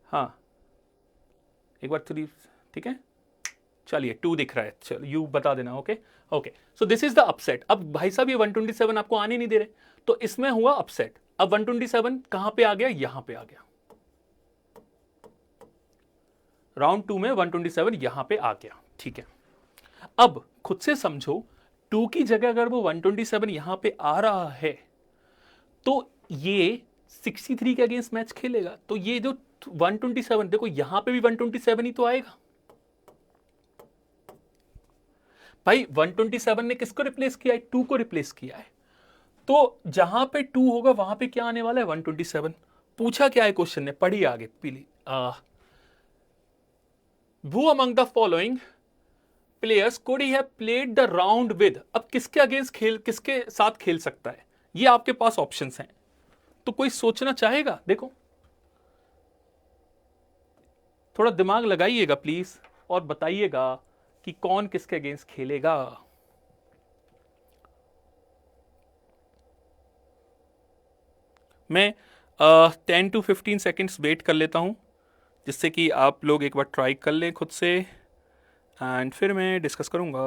A: हाँ एक बार 3, ठीक है, चलिए 2 दिख रहा है, चलो यू बता देना। Okay okay, so this is the upset. अब भाई साहब ये 127 आपको आने नहीं दे रहे, तो इसमें हुआ अपसेट। अब 127 कहां पे आ गया? यहां पे आ गया, राउंड 2 में 127 यहां पे आ गया, ठीक है। अब खुद से समझो, 2 की जगह अगर वो 127 यहां पे आ रहा है, तो ये 63 के अगेंस्ट मैच खेलेगा। तो ये जो 127, देखो यहां पे भी 127 ही तो आएगा भाई। 127 ने किसको रिप्लेस किया है? 2 को रिप्लेस किया है। तो जहां पे 2 होगा वहां पे क्या आने वाला है? 127। पूछा क्या है क्वेश्चन ने, पढ़िए आगे पीली। वो among the following players could he have played the round with. अब किसके अगेंस्ट खेल, किसके साथ खेल सकता है, ये आपके पास ऑप्शंस हैं। तो कोई सोचना चाहेगा? देखो थोड़ा दिमाग लगाइएगा प्लीज, और बताइएगा कि कौन किसके अगेंस्ट खेलेगा। मैं 10 to 15 सेकेंड्स वेट कर लेता हूं, जिससे कि आप लोग एक बार ट्राई कर लें खुद से, एंड फिर मैं डिस्कस करूंगा।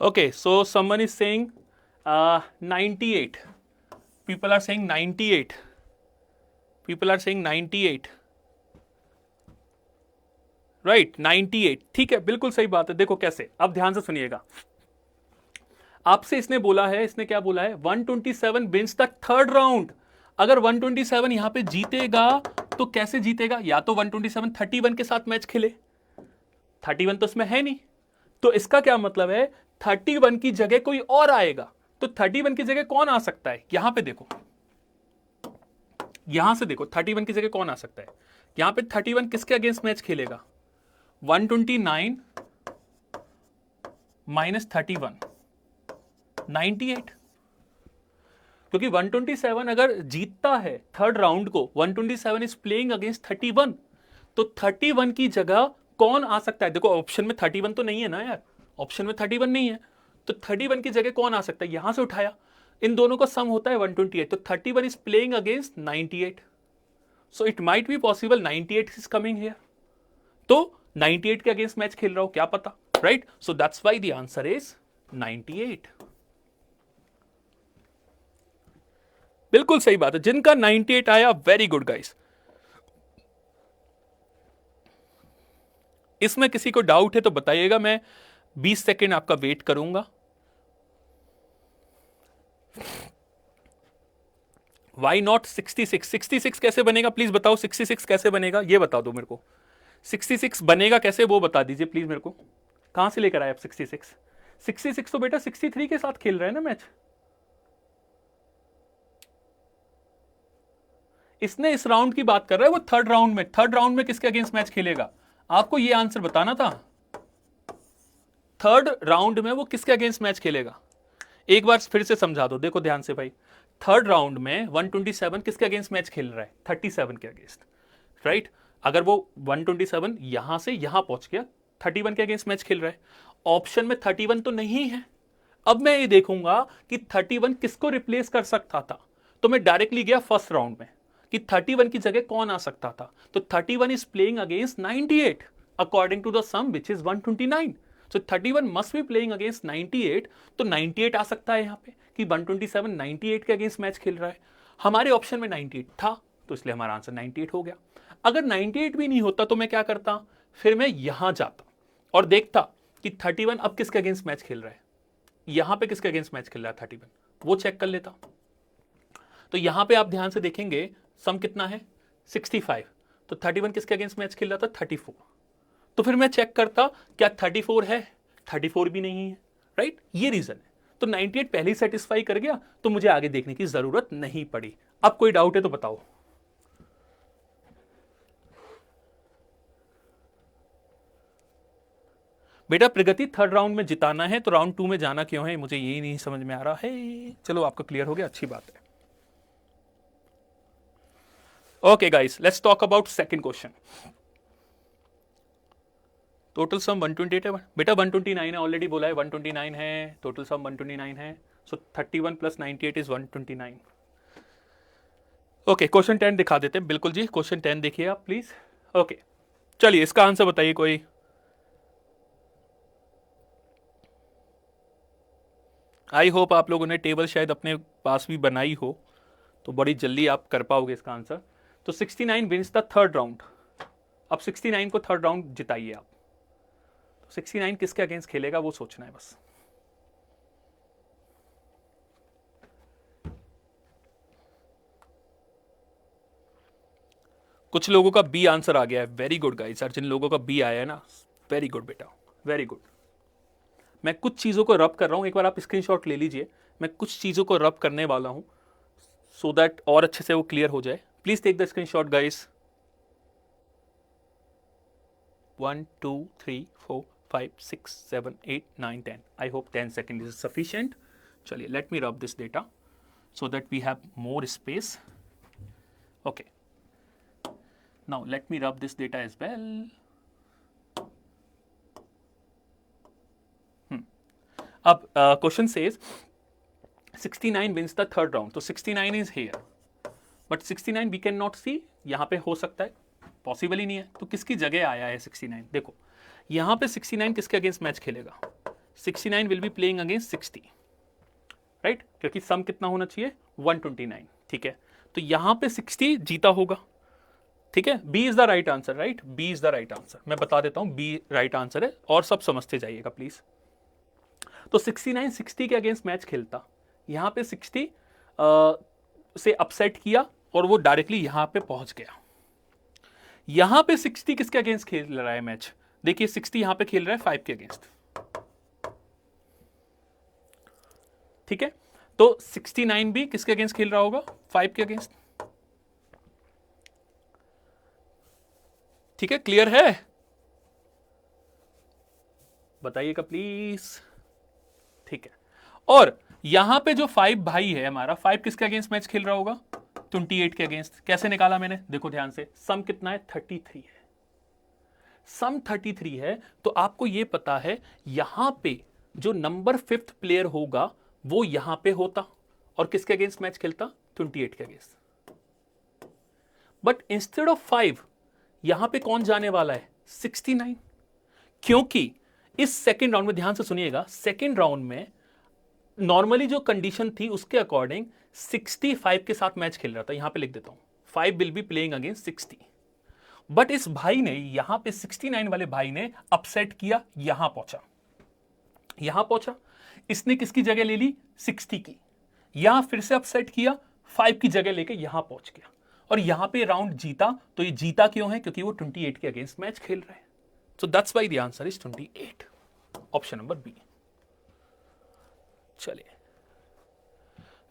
A: Okay, so someone is saying 98, people are saying 98, people are saying 98, right 98, ठीक है, बिल्कुल सही बात है। देखो कैसे, अब ध्यान से सुनिएगा। आपसे इसने बोला है, इसने क्या बोला है? 127 विंस द थर्ड राउंड। अगर 127 यहां पे जीतेगा तो कैसे जीतेगा? या तो 127 31 के साथ मैच खेले, 31 तो इसमें है नहीं, तो इसका क्या मतलब है? 31 की जगह कोई और आएगा। तो 31 की जगह कौन आ सकता है? यहां पे देखो, यहां से देखो 31 की जगह कौन आ सकता है। यहां पे 31 किसके अगेंस्ट मैच खेलेगा? 129 माइनस 31, 98। क्योंकि 127 अगर जीतता है थर्ड राउंड को, 127 इज प्लेइंग अगेंस्ट 31, तो 31 की जगह कौन आ सकता है? देखो ऑप्शन में 31 तो नहीं है ना यार, ऑप्शन में 31 नहीं है, तो 31 की जगह कौन आ सकता है? यहां से उठाया, इन दोनों का सम होता है 128, तो 31 is playing against 98, so it might be possible 98 is coming here. तो 98 के अगेंस्ट मैच खेल रहा हो, क्या पता, right? So that's why the answer is 98। बिल्कुल सही बात है, जिनका 98 आया, वेरी गुड गाइस। इसमें किसी को डाउट है तो बताइएगा, मैं 20 सेकेंड आपका वेट करूंगा। Why not 66? 66 कैसे बनेगा प्लीज बताओ, 66 कैसे बनेगा ये बता दो मेरे को। 66 बनेगा कैसे वो बता दीजिए प्लीज मेरे को। कहां से लेकर आए आप 66? 66 तो बेटा 63 के साथ खेल रहे हैं ना मैच। इसने इस राउंड की बात कर रहा है, वो थर्ड राउंड में, थर्ड राउंड में किसके अगेंस्ट मैच खेलेगा? आपको ये आंसर बताना था, थर्ड राउंड में वो किसके अगेंस्ट मैच खेलेगा। एक बार फिर से समझा दो, देखो ध्यान से भाई। थर्ड राउंड में 127 किसके अगेंस्ट मैच खेल रहा है? 37 के अगेंस्ट, राइट? अगर वो 127 यहां से यहां पहुंच गया, 31 के अगेंस्ट मैच खेल रहा है। ऑप्शन में 31 तो नहीं है। अब मैं ये देखूंगा कि 31 किसको रिप्लेस कर सकता था, तो मैं डायरेक्टली गया फर्स्ट राउंड में कि 31 की जगह कौन आ सकता था। तो 31 is playing against 98 according to the sum which is 129। So 31 must be playing against 98, तो 98 आ सकता है यहाँ पे कि 127 98 के अगेंस्ट मैच खेल रहा है। हमारे ऑप्शन में 98 था, तो इसलिए हमारा आंसर 98 हो गया। अगर 98 भी नहीं होता तो मैं क्या करता? फिर मैं यहां जाता और देखता कि 31 अब किसके अगेंस्ट मैच खेल रहा है। यहां पे किसके अगेंस्ट मैच खेल रहा है? 31 वो चेक कर लेता। तो यहां पे आप ध्यान से देखेंगे सम कितना है 65, तो 31 किसके अगेंस्ट मैच खेल रहा था 34। तो फिर मैं चेक करता क्या 34 है, 34 भी नहीं है, राइट, ये रीजन है। तो 98 पहले ही सेटिस्फाई कर गया, तो मुझे आगे देखने की जरूरत नहीं पड़ी। अब कोई डाउट है तो बताओ। बेटा प्रगति थर्ड राउंड में जिताना है तो राउंड 2 में जाना क्यों है, मुझे यही नहीं समझ में आ रहा है। चलो आपका क्लियर हो गया, अच्छी बात है। Okay guys, let's talk about second question. Total sum 128 है बेटा, 129 है, ऑलरेडी बोला है 129 है, टोटल सम 129 है। सो 31 प्लस 98 इज 129। ओके, क्वेश्चन 10 दिखा देते हैं। बिल्कुल जी, क्वेश्चन 10 देखिए आप प्लीज। ओके, चलिए इसका आंसर बताइए कोई। आई होप आप लोगों ने टेबल शायद अपने पास भी बनाई हो, तो बड़ी जल्दी आप कर पाओगे इसका आंसर। तो 69 विंस द थर्ड राउंड। अब 69 को थर्ड राउंड जिताइए आप। तो 69 किसके अगेंस्ट खेलेगा वो सोचना है बस। कुछ लोगों का बी आंसर आ गया है, वेरी गुड गाइस। और जिन लोगों का बी आया है ना, वेरी गुड बेटा, वेरी गुड। मैं कुछ चीजों को रब कर रहा हूं, एक बार आप स्क्रीनशॉट ले लीजिए। मैं कुछ चीजों को रब करने वाला हूं सो दैट और अच्छे से वो क्लियर हो जाए। Please take the screenshot guys. 1 2 3 4 5 6 7 8 9 10। I hope 10 second is sufficient. चलिए let me rub this data so that we have more space. Okay, now let me rub this data as well. अब question says 69 wins the third round, तो 69 is here, but 69 we can not see। यहां पे हो सकता है, possible ही नहीं है। तो किसकी जगह आया है 69? देखो यहां पे 69 किसके अगेंस्ट मैच खेलेगा? 69 will be playing against 60, right, क्योंकि सम कितना होना चाहिए 129, ठीक है। तो यहां पे 60 जीता होगा, ठीक है। B is the right answer, right, B is the right answer. मैं बता देता हूं बी राइट आंसर है, और सब समझते जाइएगा प्लीज। तो 69 60 के अगेंस्ट मैच खेलता, यहां पे 60 से अपसेट किया और वो डायरेक्टली यहां पे पहुंच गया। यहां पे 60 किसके अगेंस्ट खेल रहा है मैच? देखिए 60 यहां पे खेल रहा है 5 के अगेंस्ट, ठीक है। तो 69 भी किसके अगेंस्ट खेल रहा होगा? 5 के अगेंस्ट, ठीक है। क्लियर है? बताइएगा प्लीज, ठीक है। और यहां पे जो 5 भाई है हमारा, 5 किसके अगेंस्ट मैच खेल रहा होगा? 28 के अगेंस्ट। कैसे निकाला मैंने? देखो ध्यान से, सम कितना है 33 है, सम 33 है। तो आपको यह पता है यहां पे जो नंबर 5th प्लेयर होगा वो यहां पे होता और किसके अगेंस्ट मैच खेलता? 28 के अगेंस्ट। बट इंस्टेड ऑफ 5 यहां पे कौन जाने वाला है? 69, क्योंकि इस सेकेंड राउंड में, ध्यान से सुनिएगा, सेकेंड राउंड में नॉर्मली जो कंडीशन थी उसके अकॉर्डिंग 65 के साथ मैच खेल रहा था। यहां पे लिख देता हूं 5 will be playing against 60। But इस भाई ने यहां पे 69 वाले भाई ने अपसेट किया, यहां पहुंचा, यहां पहुंचा। इसने किसकी जगह ले ली? 60 की। यहां फिर से अपसेट किया, 5 की जगह लेके यहां पहुंच गया और यहां पे राउंड जीता। तो ये जीता क्यों है? क्योंकि वो 28 के अगेंस्ट मैच खेल रहे हैं। So that's why the answer is 28, option number B. चलिए,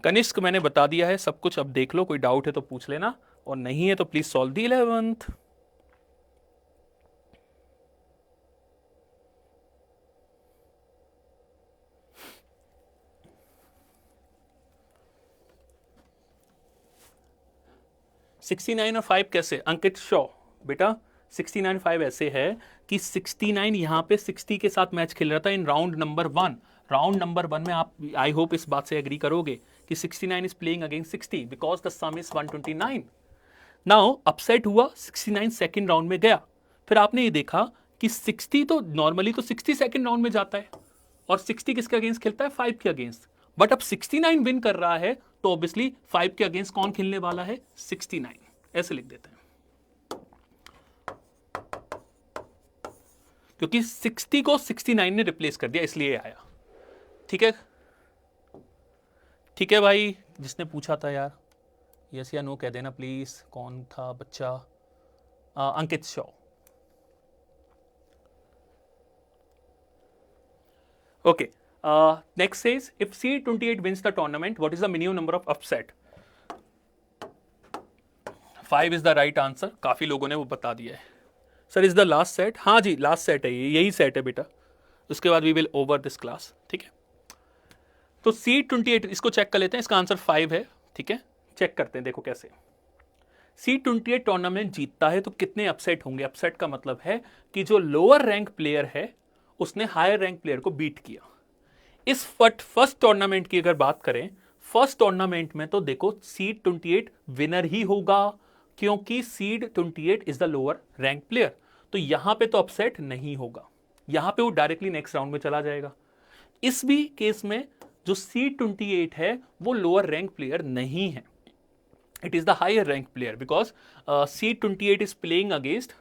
A: कनिष्क मैंने बता दिया है सब कुछ, अब देख लो, कोई डाउट है तो पूछ लेना, और नहीं है तो please solve the 11th। Sixty 69 और 5 कैसे? अंकित शॉ, बेटा 69 5 ऐसे है कि 69 यहां पे 60 के साथ मैच खेल रहा था in round number 1। Round number 1 में आप, आई होप इस बात से एग्री करोगे कि 69 is playing against 60 because the some is 129। Now upset हुआ, 69 सेकंड राउंड में गया। फिर आपने ये देखा कि 60 तो नॉर्मली तो 60 सेकंड राउंड में जाता है और 60 किसके अगेंस्ट खेलता है? 5 के अगेंस्ट। बट अब 69 विन कर रहा है तो ऑब्वियसली 5 के अगेंस्ट कौन खेलने वाला है? 69। ऐसे लिख देते हैं, क्योंकि 60 को 69 ने रिप्लेस कर दिया, इसलिए आया, ठीक है। ठीक है भाई, जिसने पूछा था यार यस या नो कह देना प्लीज, कौन था बच्चा? Ankit Shaw. Okay, next says if C28 wins the tournament, what is the minimum number of upset? 5 is the right answer. काफी लोगों ने वो बता दिया है। Sir is the last set? हाँ जी, लास्ट सेट है ये, यही सेट है बेटा। उसके बाद we will over this class, ठीक है। तो C28 इसको चेक कर लेते हैं, इसका आंसर 5 है, ठीक है। चेक करते हैं, देखो कैसे। C28 टूर्नामेंट जीतता है तो कितने अपसेट होंगे? अपसेट का मतलब है कि जो लोअर रैंक प्लेयर है उसने हायर रैंक प्लेयर को बीट किया। इस फर्स्ट टूर्नामेंट की अगर बात करें, फर्स्ट टूर्नामेंट में तो देखो C28 विनर ही होगा, क्योंकि C28 is the lower rank player. तो यहां पे तो अपसेट नहीं होगा, यहां पे वो डायरेक्टली नेक्स्ट राउंड में चला जाएगा। इस भी केस में जो C28 है वो लोअर रैंक प्लेयर नहीं है, it is the higher rank player, because C28 is playing against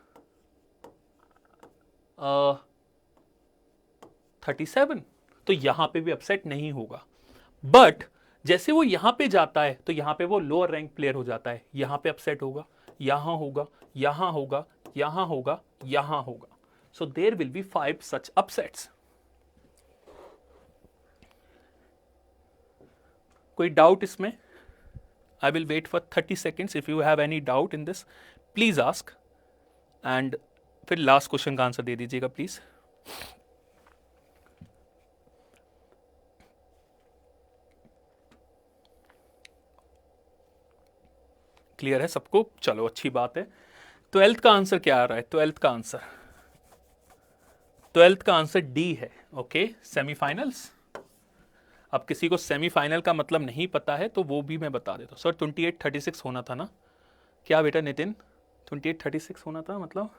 A: 37। तो यहां पे भी अपसेट नहीं होगा। बट जैसे वो यहां पे जाता है तो यहां पे वो लोअर रैंक प्लेयर हो जाता है, यहां पे अपसेट होगा, यहां होगा, यहां होगा, यहां होगा, यहां होगा। So there will be 5 such upsets. कोई डाउट इसमें? I will wait for 30 seconds. If you have any doubt in this please ask, and फिर लास्ट क्वेश्चन का आंसर दे दीजिएगा प्लीज। क्लियर है सबको? चलो अच्छी बात है। 12th का आंसर क्या आ रहा है? 12th का आंसर डी है। Okay, semifinals. अब किसी को सेमीफाइनल का मतलब नहीं पता है तो वो भी मैं बता देता हूँ। सर 28-36 होना था ना? क्या बेटा नितिन, 28-36 होना था मतलब?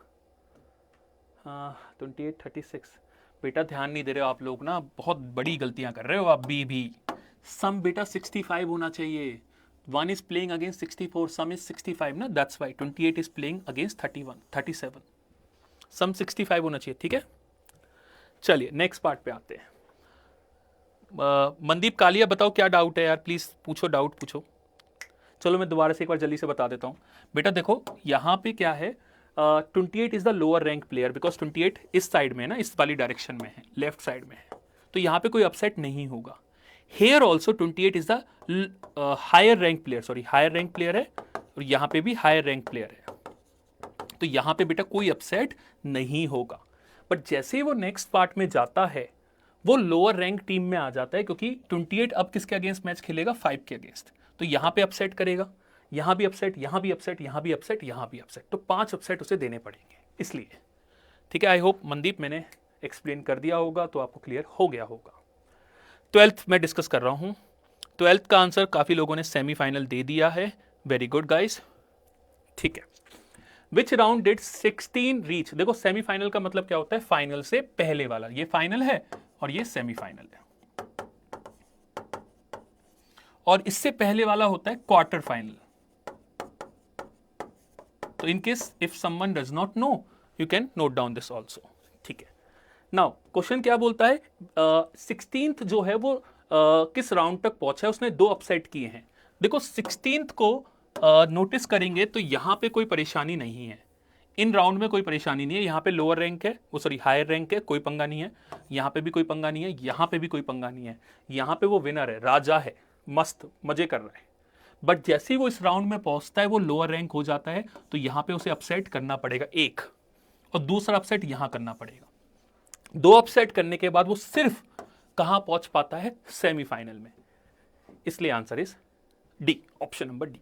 A: हाँ 28-36। बेटा ध्यान नहीं दे रहे हो आप लोग ना, बहुत बड़ी गलतियां कर रहे हो आप भी। सम बेटा 65 होना चाहिए। 1 is playing against 64, sum is 65 ना, that's why 28 is playing against 37। सम 65 होना चाहिए, ठीक है। चलिए नेक्स्ट पार्ट पे आते हैं। मनदीप कालिया बताओ क्या डाउट है यार, प्लीज पूछो, डाउट पूछो। चलो मैं दोबारा से एक बार जल्दी से बता देता हूँ। बेटा देखो यहाँ पे क्या है, 28 is the lower rank player, because 28 इस साइड में है ना, इस वाली डायरेक्शन में है, लेफ्ट साइड में है, तो यहाँ पे कोई अपसेट नहीं होगा। Here also 28 is the higher rank player, sorry higher rank player है, और यहाँ पे भी हायर रैंक प्लेयर है, तो यहाँ पे बेटा कोई अपसेट नहीं होगा। बट जैसे ही वो नेक्स्ट पार्ट में जाता है वो लोअर रैंक टीम में आ जाता है, क्योंकि 28 अब किसके अगेंस्ट मैच खेलेगा? 5 के अगेंस्ट, तो यहाँ पे अपसेट करेगा, यहाँ भी अपसेट, यहाँ भी अपसेट, यहाँ भी अपसेट, यहाँ भी अपसेट, तो 5 अपसेट उसे देने पड़ेंगे इसलिए, ठीक है। आई होप मनदीप मैंने एक्सप्लेन कर दिया होगा तो आपको क्लियर हो गया होगा। 12th मैं डिस्कस कर रहा हूं। 12th का आंसर काफी लोगों ने सेमीफाइनल दे दिया है, वेरी गुड गाइस, ठीक है। विच राउंड डिड 16 रीच? देखो सेमीफाइनल का मतलब क्या होता है? फाइनल से पहले वाला, ये फाइनल है और ये सेमीफाइनल है, और इससे पहले वाला होता है क्वार्टर फाइनल। तो in case if someone does not know you can note down this also, ठीक है। नाउ क्वेश्चन क्या बोलता है? 16th जो है वो किस राउंड तक पहुंचा है? उसने 2 अपसेट किए हैं। देखो 16th को नोटिस करेंगे तो यहाँ पे कोई परेशानी नहीं है, इन राउंड में कोई परेशानी नहीं है। यहाँ पे लोअर रैंक है, वो सॉरी हायर रैंक है, कोई पंगा नहीं है। यहाँ पे भी कोई पंगा नहीं है, यहाँ पे भी कोई पंगा नहीं है। यहाँ पे वो विनर है, राजा है, मस्त मजे कर रहा है। बट जैसे ही वो इस राउंड में पहुंचता है वो लोअर रैंक हो जाता है, तो यहाँ पे उसे अपसेट करना पड़ेगा एक, और दूसरा अपसेट यहाँ करना पड़ेगा। 2 अपसेट करने के बाद वो सिर्फ कहां पहुंच पाता है? सेमीफाइनल में। इसलिए answer is D, option number D.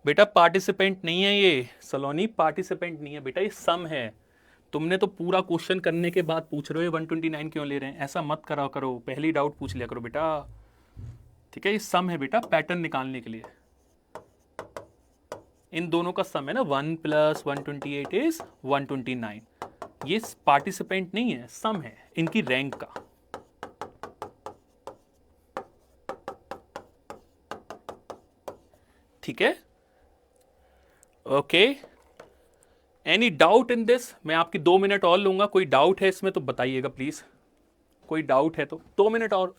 A: बेटा पार्टिसिपेंट नहीं है ये, सलोनी पार्टिसिपेंट नहीं है बेटा, ये सम है। तुमने तो पूरा क्वेश्चन करने के बाद पूछ रहे हो 129 क्यों ले रहे हैं, ऐसा मत करा करो, पहली डाउट पूछ लिया करो बेटा, ठीक है। ये सम है बेटा, पैटर्न निकालने के लिए। इन दोनों का सम है ना, 1 + 128 इज 129। ये पार्टिसिपेंट नहीं है, सम है इनकी रैंक का। ठीक है, okay. Any doubt in this? मैं आपकी 2 मिनट और लूंगा, कोई डाउट है इसमें तो बताइएगा प्लीज। कोई डाउट है तो 2 मिनट और